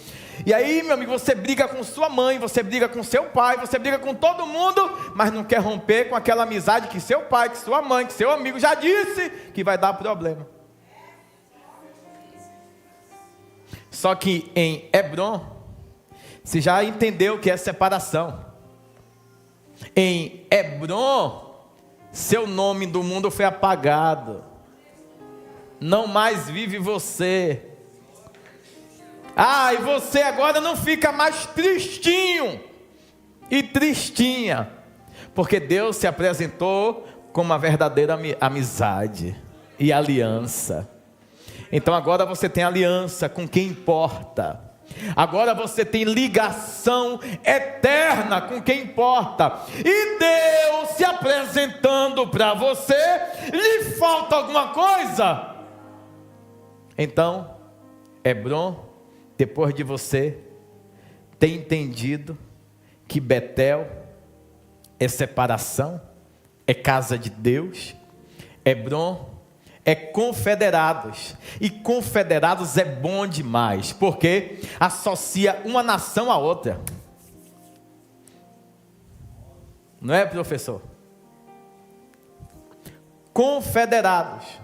e aí, meu amigo, você briga com sua mãe, você briga com seu pai, você briga com todo mundo, mas não quer romper com aquela amizade que seu pai, que sua mãe, que seu amigo já disse que vai dar problema. Só que em Hebron, você já entendeu o que é separação. Em Hebron, seu nome do mundo foi apagado. não mais vive você. E você agora não fica mais tristinho e tristinha, porque Deus se apresentou como uma verdadeira amizade e aliança. Então agora você tem aliança com quem importa. Agora você tem ligação eterna com quem importa. E Deus se apresentando para você, lhe falta alguma coisa? Então, Hebrom, depois de você ter entendido que Betel é separação, é casa de Deus, Hebrom é confederados, e confederados é bom demais, porque associa uma nação a outra, não é, professor? Confederados,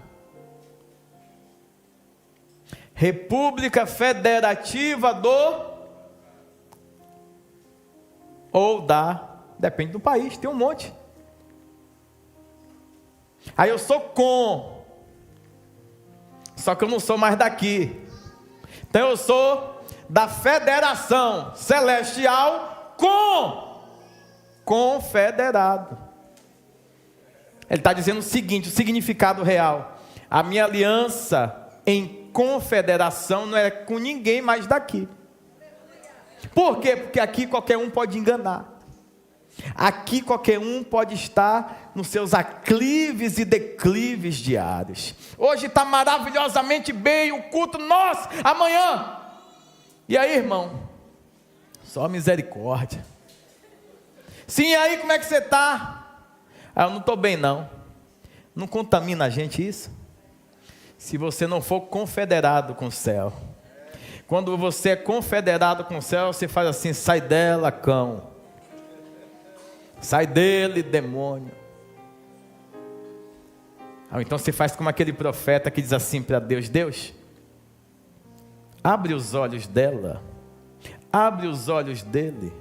República Federativa depende do país, tem um monte. Aí eu sou só que eu não sou mais daqui. Então eu sou da Federação Celestial confederado. Ele está dizendo o seguinte, o significado real: a minha aliança em confederação não é com ninguém mais daqui. Por quê? Porque aqui qualquer um pode enganar. Aqui qualquer um pode estar nos seus aclives e declives diários. Hoje está maravilhosamente bem o culto, nossa, amanhã. E aí, irmão? Só misericórdia. Sim, e aí como é que você está? Eu não estou bem não. Não contamina a gente isso? Se você não for confederado com o céu. Quando você é confederado com o céu, você faz assim: sai dela, cão. Sai dele, demônio. Então você faz como aquele profeta que diz assim para Deus: Deus, abre os olhos dela, abre os olhos dele,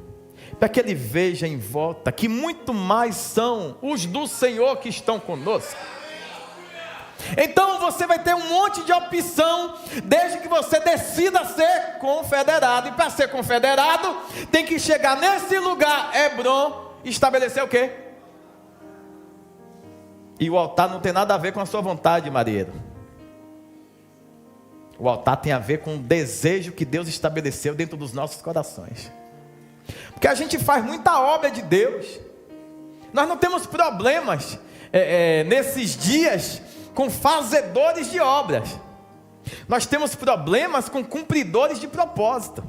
para que ele veja em volta que muito mais são os do Senhor que estão conosco. Então você vai ter um monte de opção, desde que você decida ser confederado. E para ser confederado, tem que chegar nesse lugar, Hebrom, estabelecer o quê? E o altar não tem nada a ver com a sua vontade, marinheiro. O altar tem a ver com o desejo que Deus estabeleceu dentro dos nossos corações. Porque a gente faz muita obra de Deus. Nós não temos problemas nesses dias com fazedores de obras. Nós temos problemas com cumpridores de propósito.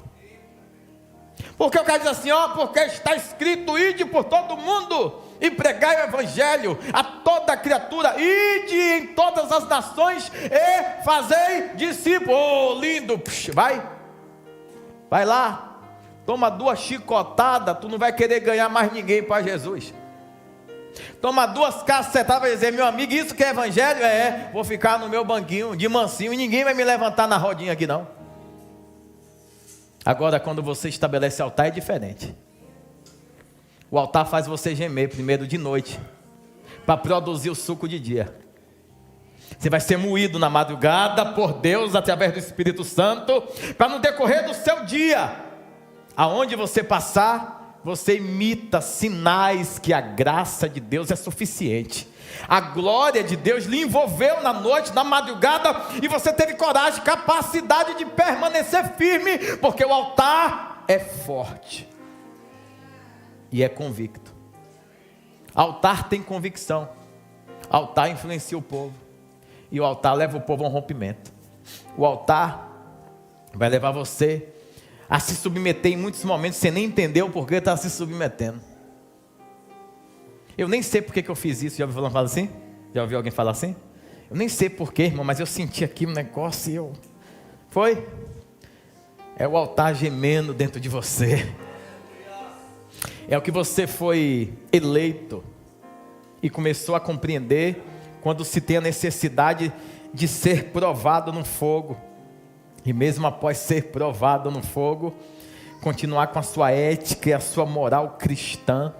Porque o cara diz assim: porque está escrito, ide por todo mundo e pregai o evangelho a toda criatura, ide em todas as nações e fazei discípulos. Lindo, vai lá, toma 2 chicotadas, tu não vai querer ganhar mais ninguém para Jesus. Toma 2 cacetadas, vai dizer: meu amigo, isso que é evangelho? Vou ficar no meu banquinho de mansinho e ninguém vai me levantar na rodinha aqui não. Agora, quando você estabelece altar, é diferente. O altar faz você gemer primeiro de noite, para produzir o suco de dia. Você vai ser moído na madrugada por Deus, através do Espírito Santo, para no decorrer do seu dia, aonde você passar, você imita sinais que a graça de Deus é suficiente. A glória de Deus lhe envolveu na noite, na madrugada, e você teve coragem, capacidade de permanecer firme, porque o altar é forte e é convicto. Altar tem convicção. Altar influencia o povo, e o altar leva o povo a um rompimento. O altar vai levar você a se submeter em muitos momentos, sem nem entender o porquê está se submetendo. Eu nem sei porque que eu fiz isso. Já ouviu falar assim? Já ouviu alguém falar assim? Eu nem sei porquê, irmão, mas eu senti aqui um negócio e Foi? É o altar gemendo dentro de você. É o que você foi eleito e começou a compreender quando se tem a necessidade de ser provado no fogo. E mesmo após ser provado no fogo, continuar com a sua ética e a sua moral cristã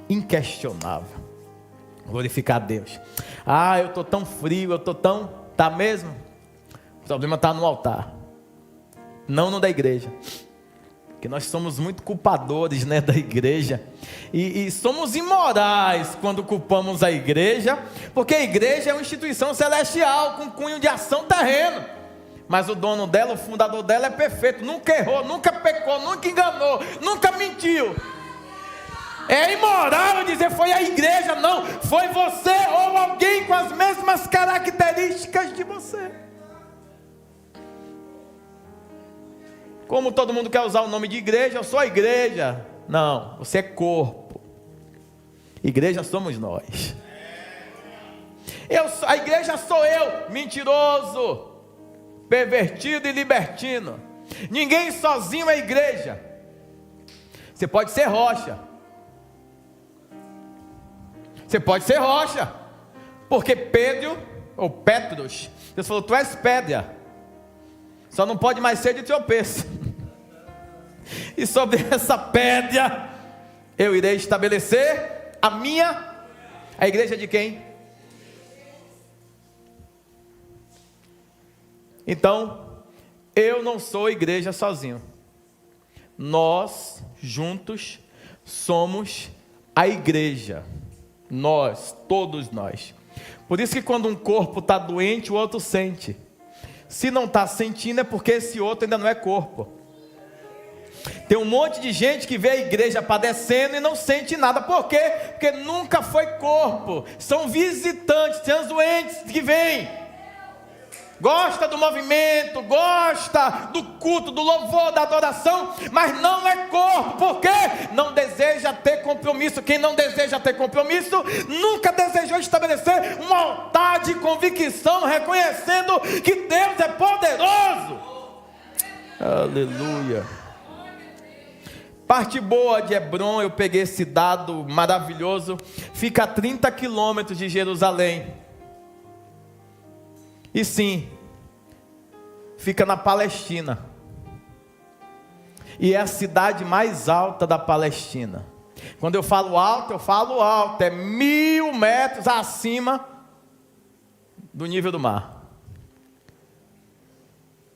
inquestionável. Glorificar a Deus. Eu estou tão frio, eu estou tão... Tá mesmo? O problema está no altar, não no da igreja. Porque nós somos muito culpadores, né, da igreja. E somos imorais quando culpamos a igreja, porque a igreja é uma instituição celestial com cunho de ação terreno. Mas o dono dela, o fundador dela é perfeito, nunca errou, nunca pecou, nunca enganou, nunca mentiu. É imoral dizer foi a igreja, não, foi você ou alguém com as mesmas características de você. Como todo mundo quer usar o nome de igreja, eu sou a igreja. Não, você é corpo. Igreja somos nós. A igreja sou eu, mentiroso, pervertido e libertino. Ninguém sozinho é igreja. Você pode ser rocha. Você pode ser rocha. Porque Pedro, ou Petros, Deus falou, tu és pedra. Só não pode mais ser de tropeço. E sobre essa pedra eu irei estabelecer a igreja de quem? Então, eu não sou igreja sozinho. Nós, juntos, somos a igreja. Nós, todos nós. Por isso que quando um corpo está doente, o outro sente. Se não está sentindo é porque esse outro ainda não é corpo. Tem um monte de gente que vê a igreja padecendo e não sente nada. Por quê? Porque nunca foi corpo. São visitantes, transuentes que vêm. Gosta do movimento, gosta do culto, do louvor, da adoração, mas não é corpo. Por quê? Não deseja ter compromisso. Quem não deseja ter compromisso, nunca desejou estabelecer um altar de convicção, reconhecendo que Deus é poderoso. Aleluia. Parte boa de Hebrom, eu peguei esse dado maravilhoso, fica a 30 quilômetros de Jerusalém. E sim, fica na Palestina. E é a cidade mais alta da Palestina. Quando eu falo alto, é 1000 metros acima do nível do mar.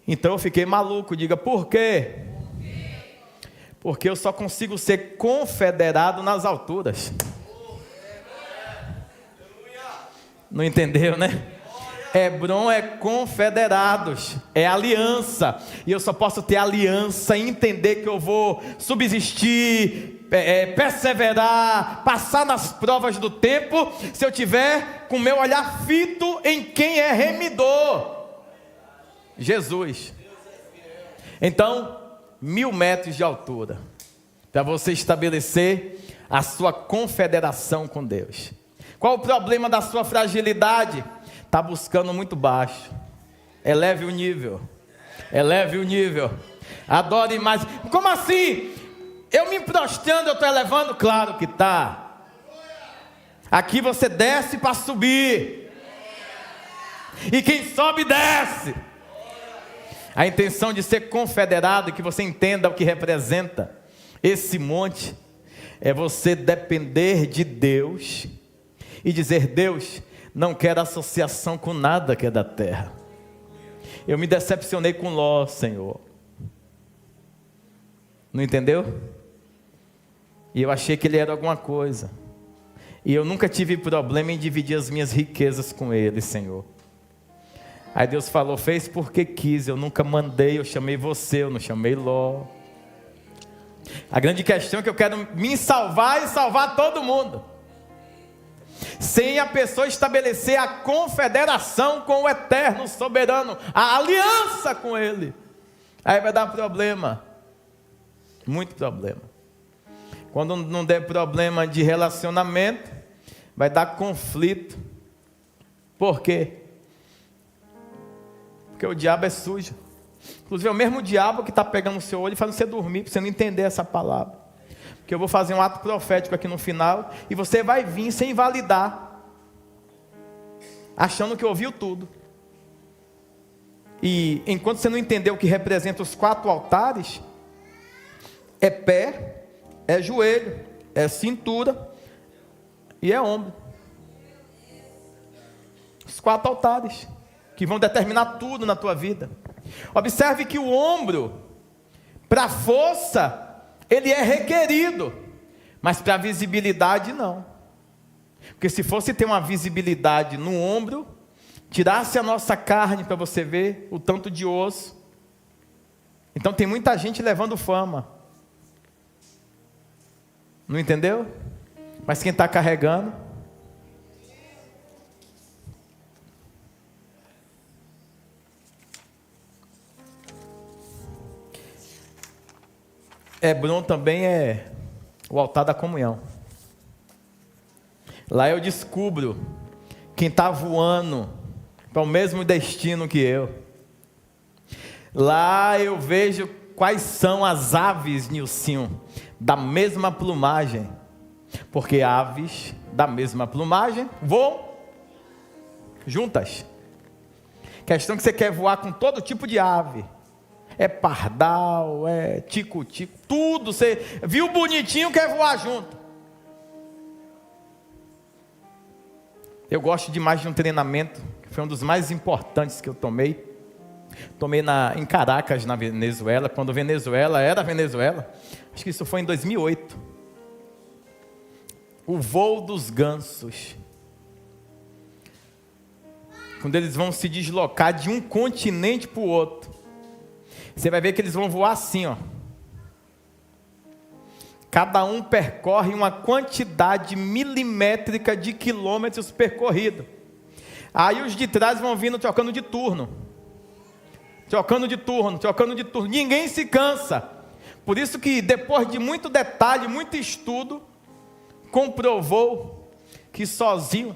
Então eu fiquei maluco, diga, por quê? Porque eu só consigo ser confederado nas alturas. Não entendeu, né? Hebrom é confederados, é aliança, e eu só posso ter aliança, entender que eu vou subsistir, perseverar, passar nas provas do tempo, se eu tiver com meu olhar fito em quem é remidor, Jesus. Então, 1000 metros de altura, para você estabelecer a sua confederação com Deus. Qual o problema da sua fragilidade? Está buscando muito baixo. Eleve o nível. Eleve o nível. Adore mais. Como assim? Eu me prostrando, eu estou elevando? Claro que está. Aqui você desce para subir. E quem sobe, desce. A intenção de ser confederado, que você entenda o que representa esse monte, é você depender de Deus e dizer, Deus, não quero associação com nada que é da terra. Eu me decepcionei com Ló, Senhor. Não entendeu? E eu achei que ele era alguma coisa. E eu nunca tive problema em dividir as minhas riquezas com ele, Senhor. Aí Deus falou, fez porque quis, eu nunca mandei, eu chamei você, eu não chamei Ló. A grande questão é que eu quero me salvar e salvar todo mundo. Sem a pessoa estabelecer a confederação com o eterno soberano, a aliança com ele, aí vai dar problema, muito problema. Quando não der problema de relacionamento, vai dar conflito. Por quê? Porque o diabo é sujo. Inclusive é o mesmo diabo que está pegando o seu olho e fazendo você dormir, para você não entender essa palavra. Que eu vou fazer um ato profético aqui no final, e você vai vir sem validar, achando que ouviu tudo. E enquanto você não entender o que representa os 4 altares, é pé, é joelho, é cintura e é ombro. Os 4 altares. que vão determinar tudo na tua vida. Observe que o ombro, para força, ele é requerido, mas para visibilidade não. Porque se fosse ter uma visibilidade no ombro, tirasse a nossa carne para você ver o tanto de osso. Então tem muita gente levando fama. Não entendeu? Mas quem está carregando? Hebron também é o altar da comunhão. Lá eu descubro quem está voando para o mesmo destino que eu. Lá eu vejo quais são as aves, Nilcinho, da mesma plumagem. Porque aves da mesma plumagem voam juntas. Questão que você quer voar com todo tipo de ave. É pardal, é tico-tico, tudo. Você viu bonitinho, quer voar junto. Eu gosto demais de um treinamento, que foi um dos mais importantes que eu tomei. Tomei em Caracas, na Venezuela, quando Venezuela era Venezuela. Acho que isso foi em 2008. O voo dos gansos. Quando eles vão se deslocar de um continente para o outro. Você vai ver que eles vão voar assim, ó. Cada um percorre uma quantidade milimétrica de quilômetros percorridos. Aí os de trás vão vindo trocando de turno. Trocando de turno. Ninguém se cansa. Por isso que depois de muito detalhe, muito estudo, comprovou que sozinho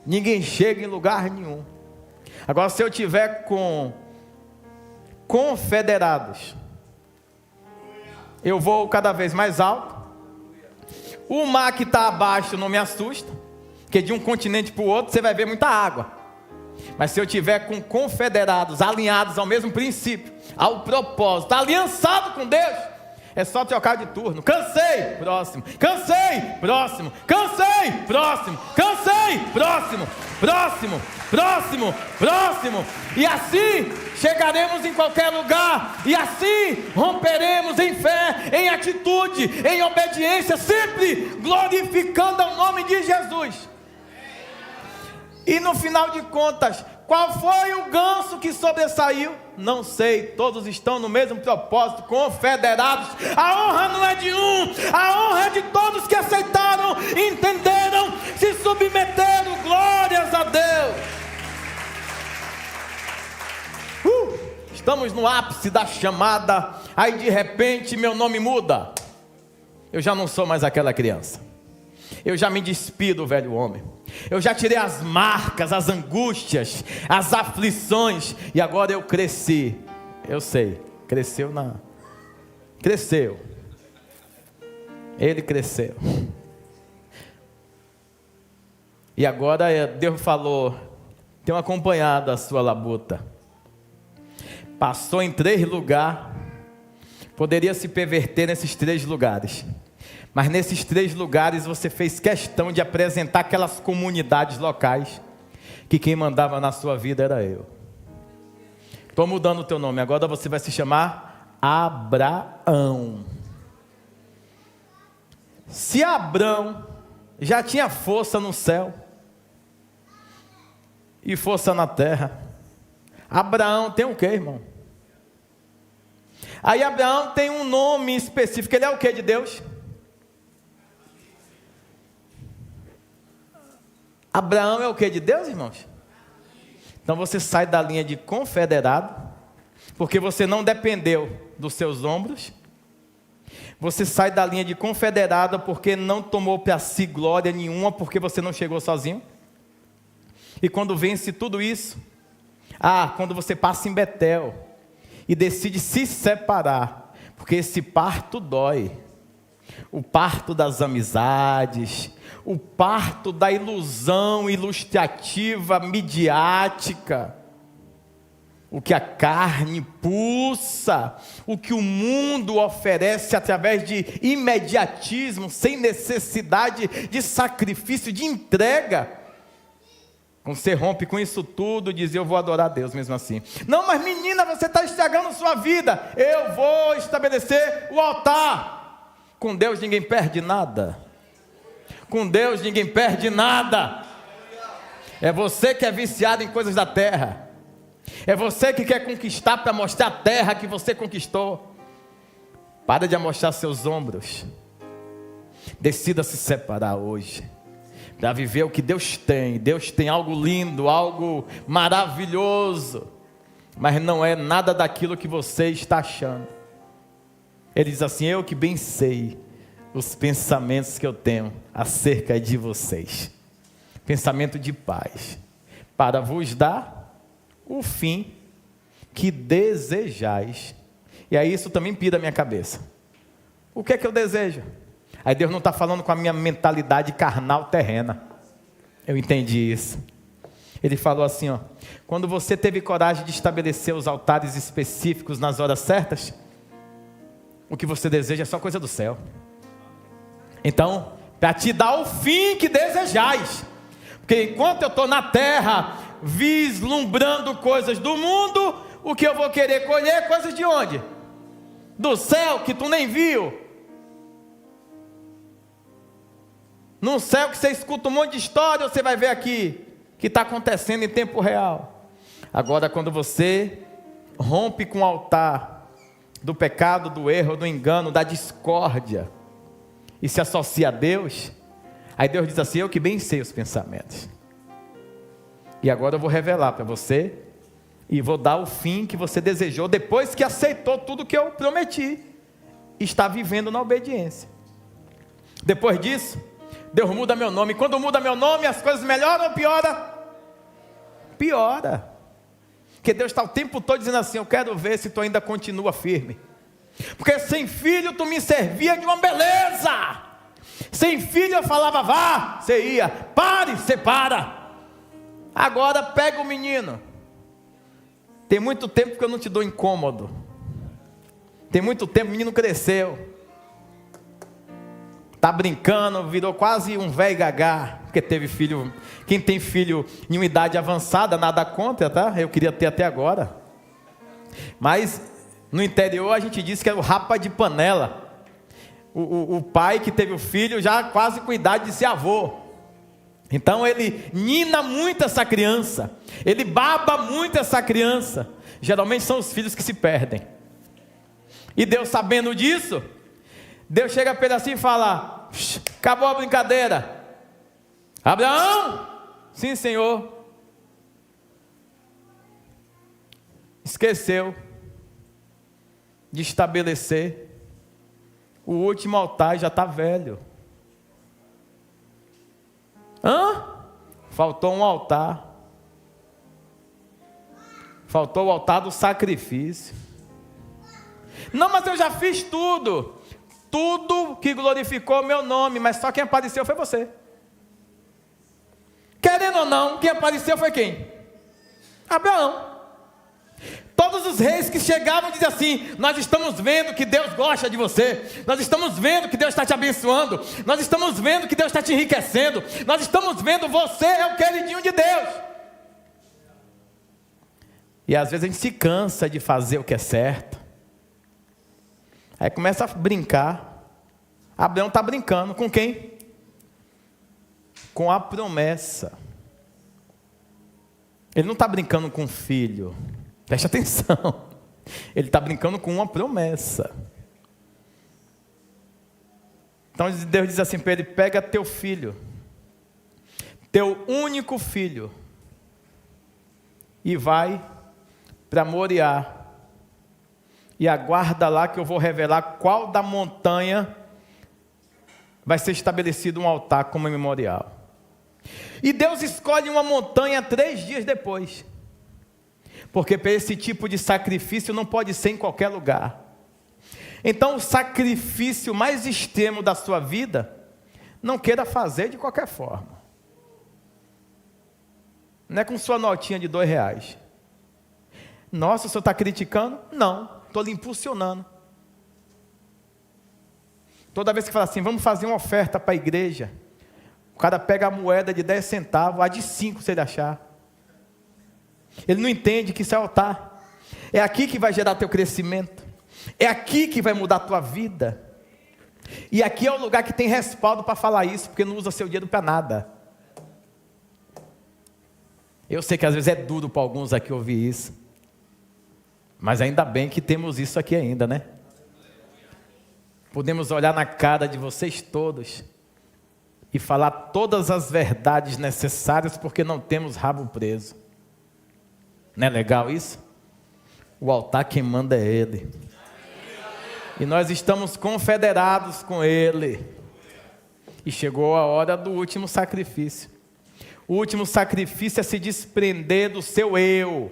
ninguém chega em lugar nenhum. Agora, se eu tiver com confederados, eu vou cada vez mais alto. O mar que está abaixo não me assusta, porque de um continente para o outro você vai ver muita água. Mas se eu tiver com confederados, alinhados ao mesmo princípio, ao propósito, aliançado com Deus, é só trocar de turno. Cansei, próximo. Cansei, próximo. Cansei, próximo. Cansei, próximo. Próximo, próximo, próximo. E assim chegaremos em qualquer lugar. E assim romperemos em fé, em atitude, em obediência, sempre glorificando o nome de Jesus. E no final de contas, qual foi o ganso que sobressaiu? Não sei, todos estão no mesmo propósito, confederados. A honra não é de um, a honra é de todos que aceitaram, entenderam, se submeteram. Glórias a Deus. Estamos no ápice da chamada. Aí de repente meu nome muda. Eu já não sou mais aquela criança. Eu já me despido do velho homem. Eu já tirei as marcas, as angústias, as aflições. E agora eu cresci. Eu sei, cresceu. Ele cresceu. E agora Deus falou: tenho acompanhado a sua labuta. Passou em 3 lugares. Poderia se perverter nesses 3 lugares. Mas nesses 3 lugares você fez questão de apresentar aquelas comunidades locais, que quem mandava na sua vida era eu. Estou mudando o teu nome, agora você vai se chamar Abraão. Se Abraão já tinha força no céu e força na terra, Abraão tem o quê, irmão? Aí Abraão tem um nome específico, ele é o quê de Deus? Abraão é o que de Deus, irmãos? Então você sai da linha de confederado, porque você não dependeu dos seus ombros. Você sai da linha de confederado porque não tomou para si glória nenhuma, porque você não chegou sozinho. E quando vence tudo isso, quando você passa em Betel e decide se separar, porque esse parto dói. O parto das amizades, o parto da ilusão ilustrativa, midiática, o que a carne pulsa, o que o mundo oferece através de imediatismo, sem necessidade de sacrifício, de entrega. Quando você rompe com isso tudo, diz: eu vou adorar a Deus mesmo assim. Não, mas menina, você está estragando sua vida. Eu vou estabelecer o altar. Com Deus ninguém perde nada. Com Deus ninguém perde nada. É você que é viciado em coisas da terra. É você que quer conquistar para mostrar a terra que você conquistou. Para de amostrar seus ombros. Decida se separar hoje, para viver o que Deus tem. Deus tem algo lindo, algo maravilhoso, mas não é nada daquilo que você está achando. Ele diz assim: eu que bem sei os pensamentos que eu tenho acerca de vocês, pensamento de paz, para vos dar o fim que desejais. E aí isso também pira a minha cabeça. O que é que eu desejo? Aí Deus não está falando com a minha mentalidade carnal terrena. Eu entendi isso. Ele falou assim, ó: quando você teve coragem de estabelecer os altares específicos nas horas certas, o que você deseja é só coisa do céu. Então, para te dar o fim que desejais. Porque enquanto eu estou na terra, vislumbrando coisas do mundo, o que eu vou querer colher é coisas de onde? Do céu, que tu nem viu. Num céu que você escuta um monte de história, você vai ver aqui, que está acontecendo em tempo real. Agora, quando você rompe com o altar do pecado, do erro, do engano, da discórdia, e se associa a Deus, aí Deus diz assim: eu que bem sei os pensamentos. E agora eu vou revelar para você, e vou dar o fim que você desejou, depois que aceitou tudo que eu prometi, e está vivendo na obediência. Depois disso, Deus muda meu nome. Quando muda meu nome, as coisas melhoram ou piora? Piora. Porque Deus está o tempo todo dizendo assim: eu quero ver se tu ainda continua firme. Porque sem filho tu me servia de uma beleza. Sem filho eu falava vá, você ia. Pare, você para. Agora pega o menino. Tem muito tempo que eu não te dou incômodo. Tem muito tempo, o menino cresceu. Está brincando, virou quase um velho gagá, porque teve filho. Quem tem filho em uma idade avançada, nada contra, tá? Eu queria ter até agora. Mas no interior a gente disse que era o rapa de panela. O pai que teve o filho já quase com idade de ser avô. Então ele nina muito essa criança, ele baba muito essa criança. Geralmente são os filhos que se perdem. E Deus, sabendo disso, Deus chega para ele assim e fala: acabou a brincadeira. Abraão? Sim, Senhor. Esqueceu de estabelecer. O último altar já está velho. Faltou um altar. Faltou o altar do sacrifício. Não, mas eu já fiz tudo. Tudo que glorificou meu nome, mas só quem apareceu foi você. Querendo ou não, quem apareceu foi quem? Abraão. Todos os reis que chegavam diziam assim: nós estamos vendo que Deus gosta de você, nós estamos vendo que Deus está te abençoando, nós estamos vendo que Deus está te enriquecendo, nós estamos vendo, você é o queridinho de Deus. E às vezes a gente se cansa de fazer o que é certo, aí começa a brincar. Abraão está brincando com quem? Com a promessa. Ele não está brincando com o filho. Preste atenção. Ele está brincando com uma promessa. Então Deus diz assim para ele: pega teu filho, teu único filho, e vai para Moriá, e aguarda lá que eu vou revelar qual da montanha vai ser estabelecido um altar como memorial. E Deus escolhe uma montanha 3 dias depois. Porque para esse tipo de sacrifício não pode ser em qualquer lugar. Então o sacrifício mais extremo da sua vida, não queira fazer de qualquer forma. Não é com sua notinha de R$2. Nossa, o senhor está criticando? Não, estou lhe impulsionando. Toda vez que fala assim: vamos fazer uma oferta para a igreja, O cara pega a moeda de 10 centavos, a de 5 se ele achar. Ele não entende que isso é altar. É aqui que vai gerar teu crescimento. É aqui que vai mudar a tua vida. E aqui é o lugar que tem respaldo para falar isso, porque não usa seu dinheiro para nada. Eu sei que às vezes é duro para alguns aqui ouvir isso. Mas ainda bem que temos isso aqui ainda, né? Podemos olhar na cara de vocês todos e falar todas as verdades necessárias, porque não temos rabo preso. Não é legal isso? O altar quem manda é Ele. E nós estamos confederados com Ele. E chegou a hora do último sacrifício. O último sacrifício é se desprender do seu eu.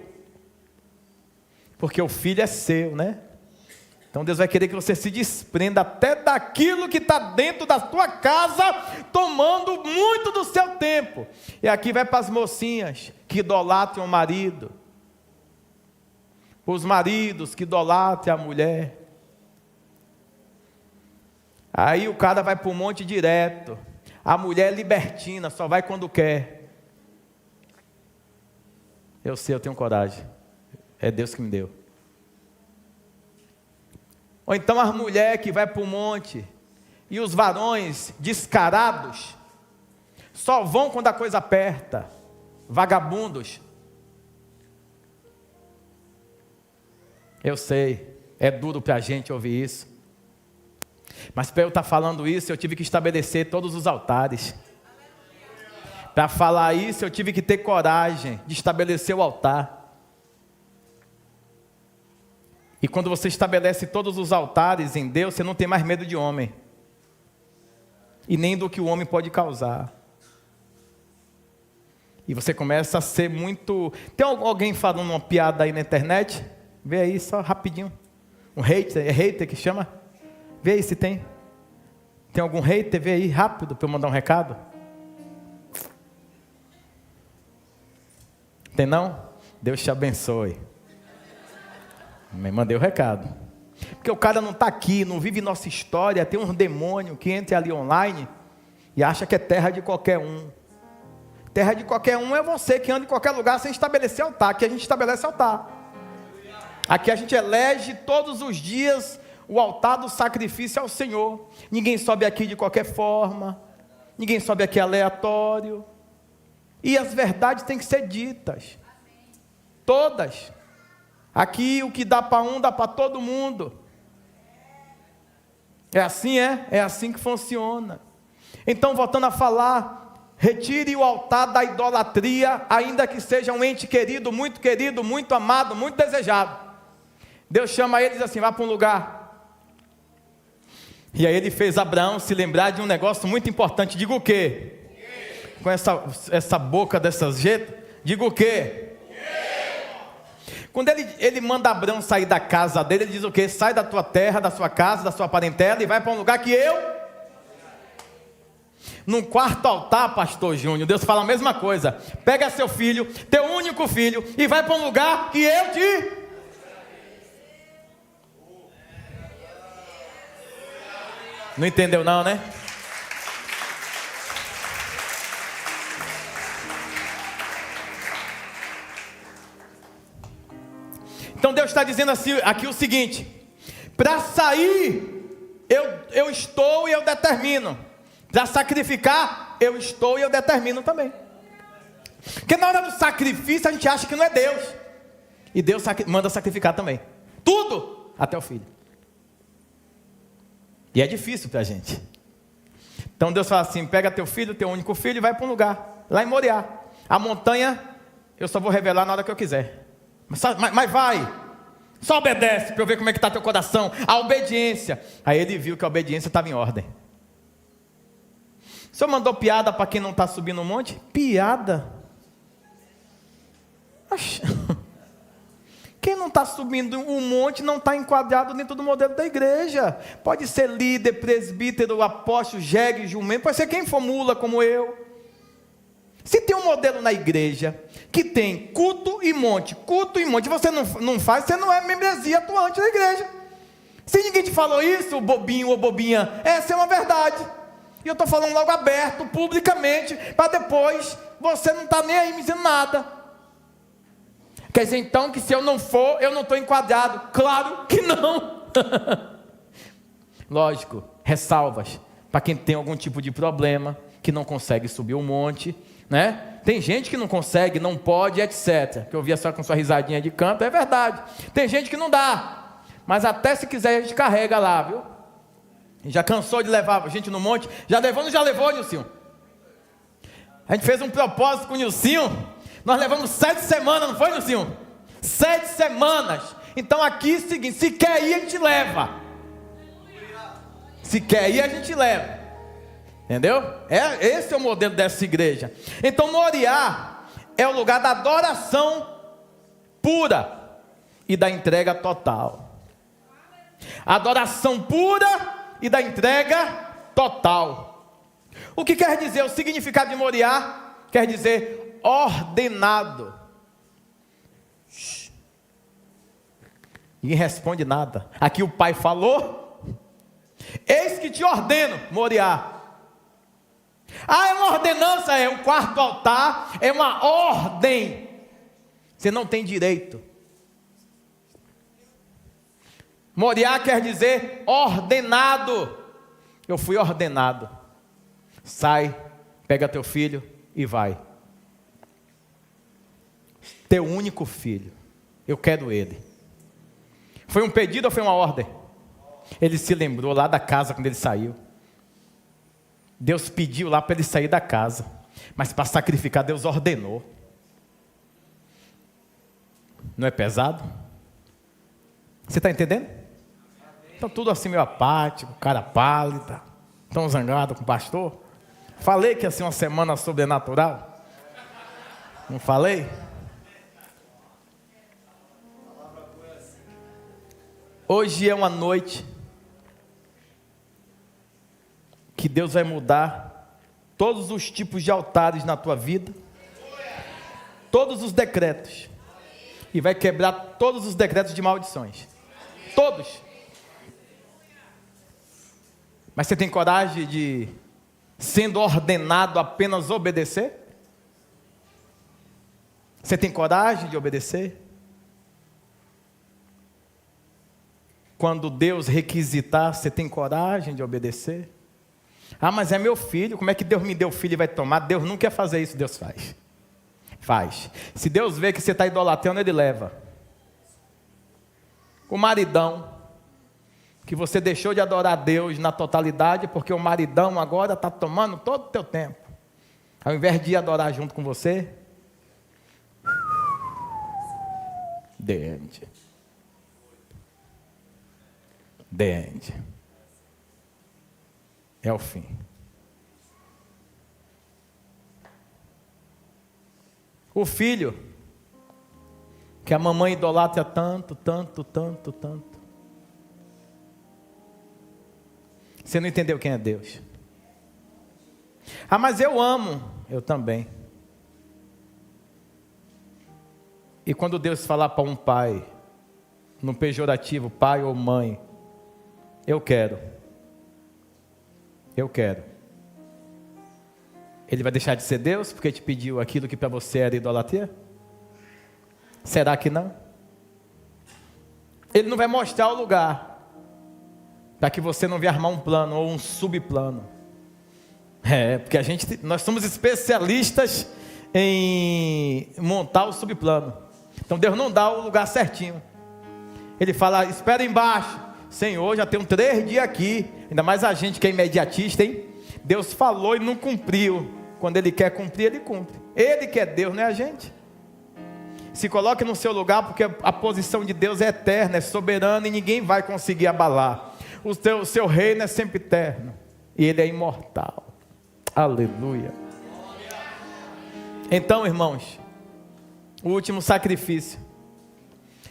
Porque o filho é seu, né? Então Deus vai querer que você se desprenda até daquilo que está dentro da tua casa, tomando muito do seu tempo. E aqui vai para as mocinhas que idolatram o marido. Para os maridos que idolatram a mulher. Aí o cara vai para o monte direto. A mulher é libertina, só vai quando quer. Eu sei, eu tenho coragem. É Deus que me deu. Ou então as mulheres que vai para o monte. E os varões descarados só vão quando a coisa aperta. Vagabundos. Eu sei, é duro para a gente ouvir isso. Mas para eu estar falando isso, eu tive que estabelecer todos os altares. Para falar isso, eu tive que ter coragem de estabelecer o altar. E quando você estabelece todos os altares em Deus, você não tem mais medo de homem. E nem do que o homem pode causar. E você começa a ser muito... Tem alguém falando uma piada aí na internet? Vê aí só rapidinho. Um hater, é hater que chama? Vê aí se tem. Tem algum hater? Vê aí rápido para eu mandar um recado. Tem não? Deus te abençoe. Me mandei o recado. Porque o cara não está aqui, não vive nossa história. Tem um demônio que entra ali online e acha que é terra de qualquer um. Terra de qualquer um é você que anda em qualquer lugar sem estabelecer altar. Aqui a gente estabelece altar. Aqui a gente elege todos os dias o altar do sacrifício ao Senhor. Ninguém sobe aqui de qualquer forma. Ninguém sobe aqui aleatório. E as verdades têm que ser ditas. Todas. Aqui o que dá para um, dá para todo mundo. É assim, é? É assim que funciona. Então, voltando a falar, retire o altar da idolatria, ainda que seja um ente querido, muito amado, muito desejado. Deus chama ele e diz assim, vá para um lugar. E aí ele fez Abraão se lembrar de um negócio muito importante. Diga o quê? Com essa boca dessas jeito, diga o quê? Quando ele manda Abraão sair da casa dele, ele diz o quê? Sai da tua terra, da sua casa, da sua parentela e vai para um lugar que eu... Num quarto altar, pastor Júnior, Deus fala a mesma coisa. Pega seu filho, teu único filho, e vai para um lugar que eu te... Não entendeu não, né? Então Deus está dizendo assim, aqui o seguinte: para sair, eu estou e eu determino. Para sacrificar, eu estou e eu determino também. Porque na hora do sacrifício a gente acha que não é Deus. E Deus manda sacrificar também. Tudo, até o filho. E é difícil para a gente. Então Deus fala assim, pega teu filho, teu único filho, e vai para um lugar, lá em Moriá. A montanha, eu só vou revelar na hora que eu quiser. Mas vai, só obedece para eu ver como é que está teu coração. A obediência. Aí ele viu que a obediência estava em ordem. O senhor mandou piada para quem não está subindo um monte? Piada? Quem não está subindo um monte não está enquadrado dentro do modelo da igreja. Pode ser líder, presbítero, apóstolo, jegue, jumento, pode ser quem for mula como eu. Se tem um modelo na igreja que tem culto e monte, você não faz, você não é membresia atuante da igreja. Se ninguém te falou isso, bobinho ou bobinha, essa é uma verdade. E eu estou falando logo aberto, publicamente, para depois você não estar nem aí me dizendo nada. Quer dizer então que se eu não for, eu não estou enquadrado? Claro que não. Lógico, ressalvas para quem tem algum tipo de problema, que não consegue subir o monte, né? Tem gente que não consegue, não pode, etc. Que eu via só com sua risadinha de canto, é verdade. Tem gente que não dá, mas até se quiser a gente carrega lá, viu? Já cansou de levar a gente no monte? Já levou, não já levou, Nilcinho? A gente fez um propósito com o Nilcinho, nós levamos 7 semanas, não foi, Nilcinho? 7 semanas. Então aqui é o seguinte, se quer ir a gente leva. Se quer ir a gente leva. Entendeu? Esse é o modelo dessa igreja. Então Moriá é o lugar da adoração pura e da entrega total. Adoração pura e da entrega total. O que quer dizer? O significado de Moriá quer dizer ordenado. Ninguém responde nada. Aqui o pai falou: eis que te ordeno, Moriá. É uma ordenança, é um quarto altar, é uma ordem. Você não tem direito. Moriá quer dizer ordenado. Eu fui ordenado. Sai, pega teu filho e vai. Teu único filho, eu quero ele. Foi um pedido ou foi uma ordem? Ele se lembrou lá da casa quando ele saiu. Deus pediu lá para ele sair da casa, mas para sacrificar Deus ordenou. Não é pesado? Você está entendendo? Então tudo assim meio apático, cara pálida, tão zangado com o pastor. Falei que ia ser uma semana sobrenatural? Não falei? Hoje é uma noite que Deus vai mudar todos os tipos de altares na tua vida, todos os decretos, e vai quebrar todos os decretos de maldições, todos. Mas você tem coragem de, sendo ordenado, apenas obedecer? Você tem coragem de obedecer? Quando Deus requisitar, você tem coragem de obedecer? Mas é meu filho, como é que Deus me deu filho e vai tomar? Deus não quer fazer isso, Deus faz. Faz. Se Deus vê que você está idolatrando, Ele leva. O maridão, que você deixou de adorar Deus na totalidade, porque o maridão agora está tomando todo o teu tempo. Ao invés de ir adorar junto com você, The end. É o fim. O filho, que a mamãe idolatra tanto. Você não entendeu quem é Deus. Mas eu amo. Eu também. E quando Deus falar para um pai, no pejorativo, pai ou mãe, eu quero. Ele vai deixar de ser Deus porque te pediu aquilo que para você era idolatria? Será que não? Ele não vai mostrar o lugar para que você não venha armar um plano ou um subplano. Porque nós somos especialistas em montar o subplano. Então Deus não dá o lugar certinho. Ele fala: espera embaixo. Senhor, já tenho 3 dias aqui. Ainda mais a gente que é imediatista, hein? Deus falou e não cumpriu. Quando Ele quer cumprir, Ele cumpre. Ele que é Deus, não é a gente. Se coloque no seu lugar, porque a posição de Deus é eterna, é soberana, e ninguém vai conseguir abalar. O seu reino é sempre eterno, e Ele é imortal. Aleluia. Então, irmãos, o último sacrifício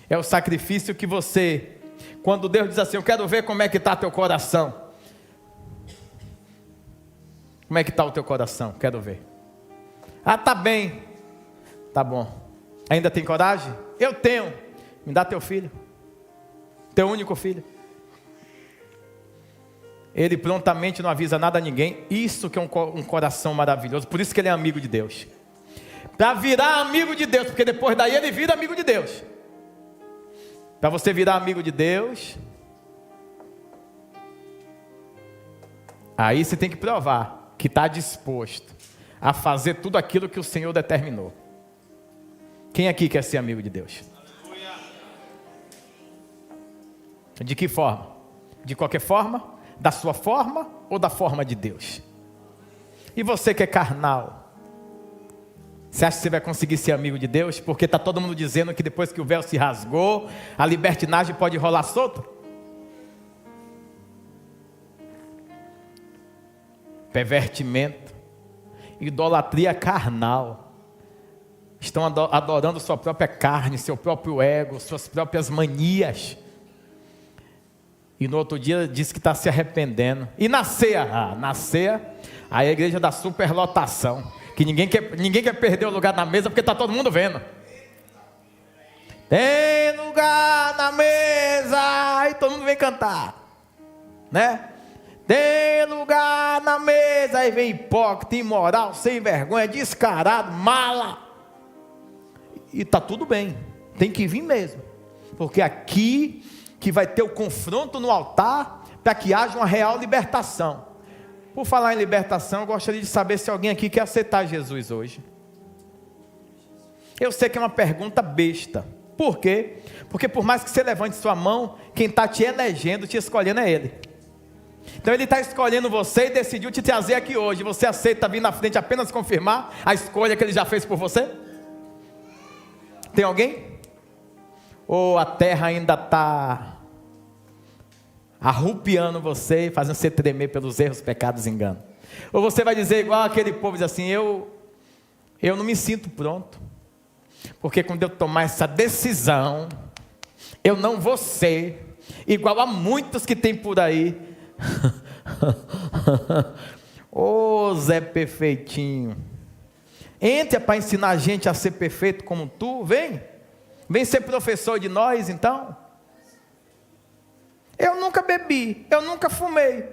é o sacrifício que você, quando Deus diz assim: eu quero ver como é que está teu coração. Como é que está o teu coração? Quero ver. Está bem. Tá bom. Ainda tem coragem? Eu tenho. Me dá teu filho. Teu único filho. Ele prontamente não avisa nada a ninguém. Isso que é um coração maravilhoso. Por isso que ele é amigo de Deus. Para virar amigo de Deus, porque depois daí ele vira amigo de Deus. Para você virar amigo de Deus, aí você tem que provar que está disposto a fazer tudo aquilo que o Senhor determinou. Quem aqui quer ser amigo de Deus? De que forma? De qualquer forma? Da sua forma ou da forma de Deus? E você que é carnal, você acha que você vai conseguir ser amigo de Deus? Porque está todo mundo dizendo que depois que o véu se rasgou, a libertinagem pode rolar solta? Pervertimento, idolatria carnal. Estão adorando sua própria carne, seu próprio ego, suas próprias manias. E no outro dia diz que está se arrependendo. E na ceia? Na ceia, a igreja da superlotação. Que ninguém quer perder o lugar na mesa porque está todo mundo vendo. Tem lugar na mesa. E todo mundo vem cantar. Né? Tem lugar na mesa. Aí vem hipócrita, imoral, sem vergonha, descarado, mala. E está tudo bem. Tem que vir mesmo. Porque aqui que vai ter o confronto no altar, para que haja uma real libertação. Por falar em libertação, eu gostaria de saber se alguém aqui quer aceitar Jesus hoje. Eu sei que é uma pergunta besta. Por quê? Porque por mais que você levante sua mão, quem está te elegendo, te escolhendo é Ele. Então Ele está escolhendo você e decidiu te trazer aqui hoje. Você aceita vir na frente apenas confirmar a escolha que Ele já fez por você? Tem alguém? Ou a terra ainda está arrupiando você, fazendo você tremer pelos erros, pecados e enganos? Ou você vai dizer igual aquele povo, diz assim, eu não me sinto pronto, porque quando eu tomar essa decisão, eu não vou ser igual a muitos que tem por aí. Ô Zé perfeitinho, entra para ensinar a gente a ser perfeito como tu, vem ser professor de nós então. Eu nunca bebi, eu nunca fumei,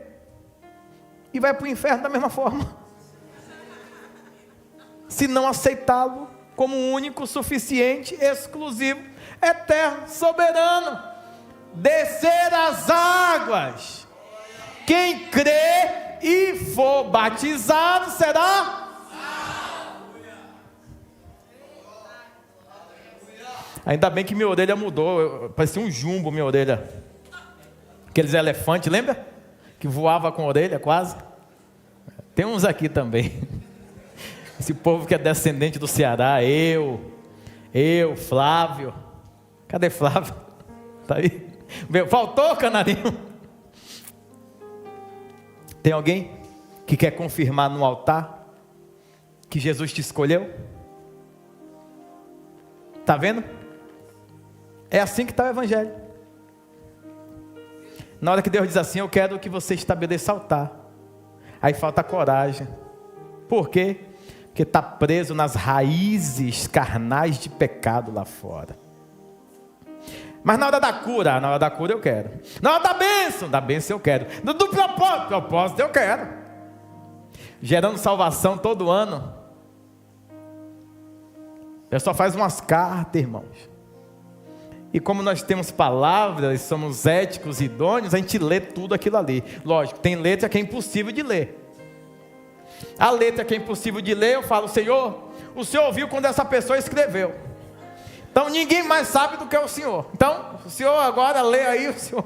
e vai para o inferno da mesma forma, se não aceitá-lo como único, suficiente, exclusivo, eterno, soberano. Descer as águas, quem crê e for batizado será. Ainda bem que minha orelha mudou, parecia um jumbo minha orelha. Aqueles elefantes, lembra? Que voava com a orelha quase. Tem uns aqui também. Esse povo que é descendente do Ceará, eu, Flávio. Cadê Flávio? Tá aí? Faltou, canarinho. Tem alguém que quer confirmar no altar que Jesus te escolheu? Está vendo? É assim que está o Evangelho. Na hora que Deus diz assim, eu quero que você estabeleça altar, aí falta coragem. Por quê? Porque está preso nas raízes carnais de pecado lá fora. Mas na hora da cura eu quero. Na hora da bênção eu quero. Do propósito eu quero. Gerando salvação todo ano. O pessoal faz umas cartas, irmãos. E como nós temos palavras, somos éticos e idôneos, a gente lê tudo aquilo ali. Lógico, tem letra que é impossível de ler. A letra que é impossível de ler, eu falo, Senhor, o Senhor ouviu quando essa pessoa escreveu. Então ninguém mais sabe do que é o Senhor. Então, o Senhor agora lê aí, o Senhor.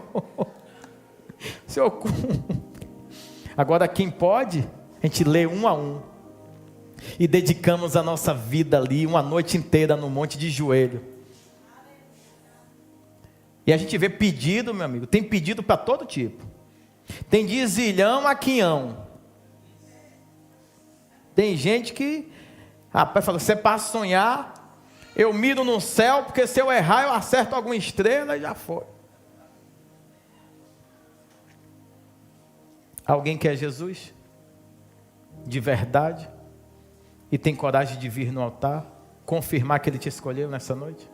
Agora quem pode, a gente lê um a um. E dedicamos a nossa vida ali, uma noite inteira no monte de joelho. E a gente vê pedido, meu amigo, tem pedido para todo tipo. Tem de zilhão a quinhão. Tem gente que, rapaz, fala, você para sonhar, eu miro no céu, porque se eu errar, eu acerto alguma estrela e já foi. Alguém quer Jesus? De verdade? E tem coragem de vir no altar, confirmar que Ele te escolheu nessa noite?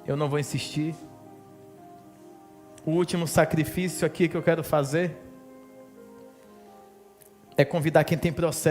Eu não vou insistir. O último sacrifício aqui que eu quero fazer é convidar quem tem processo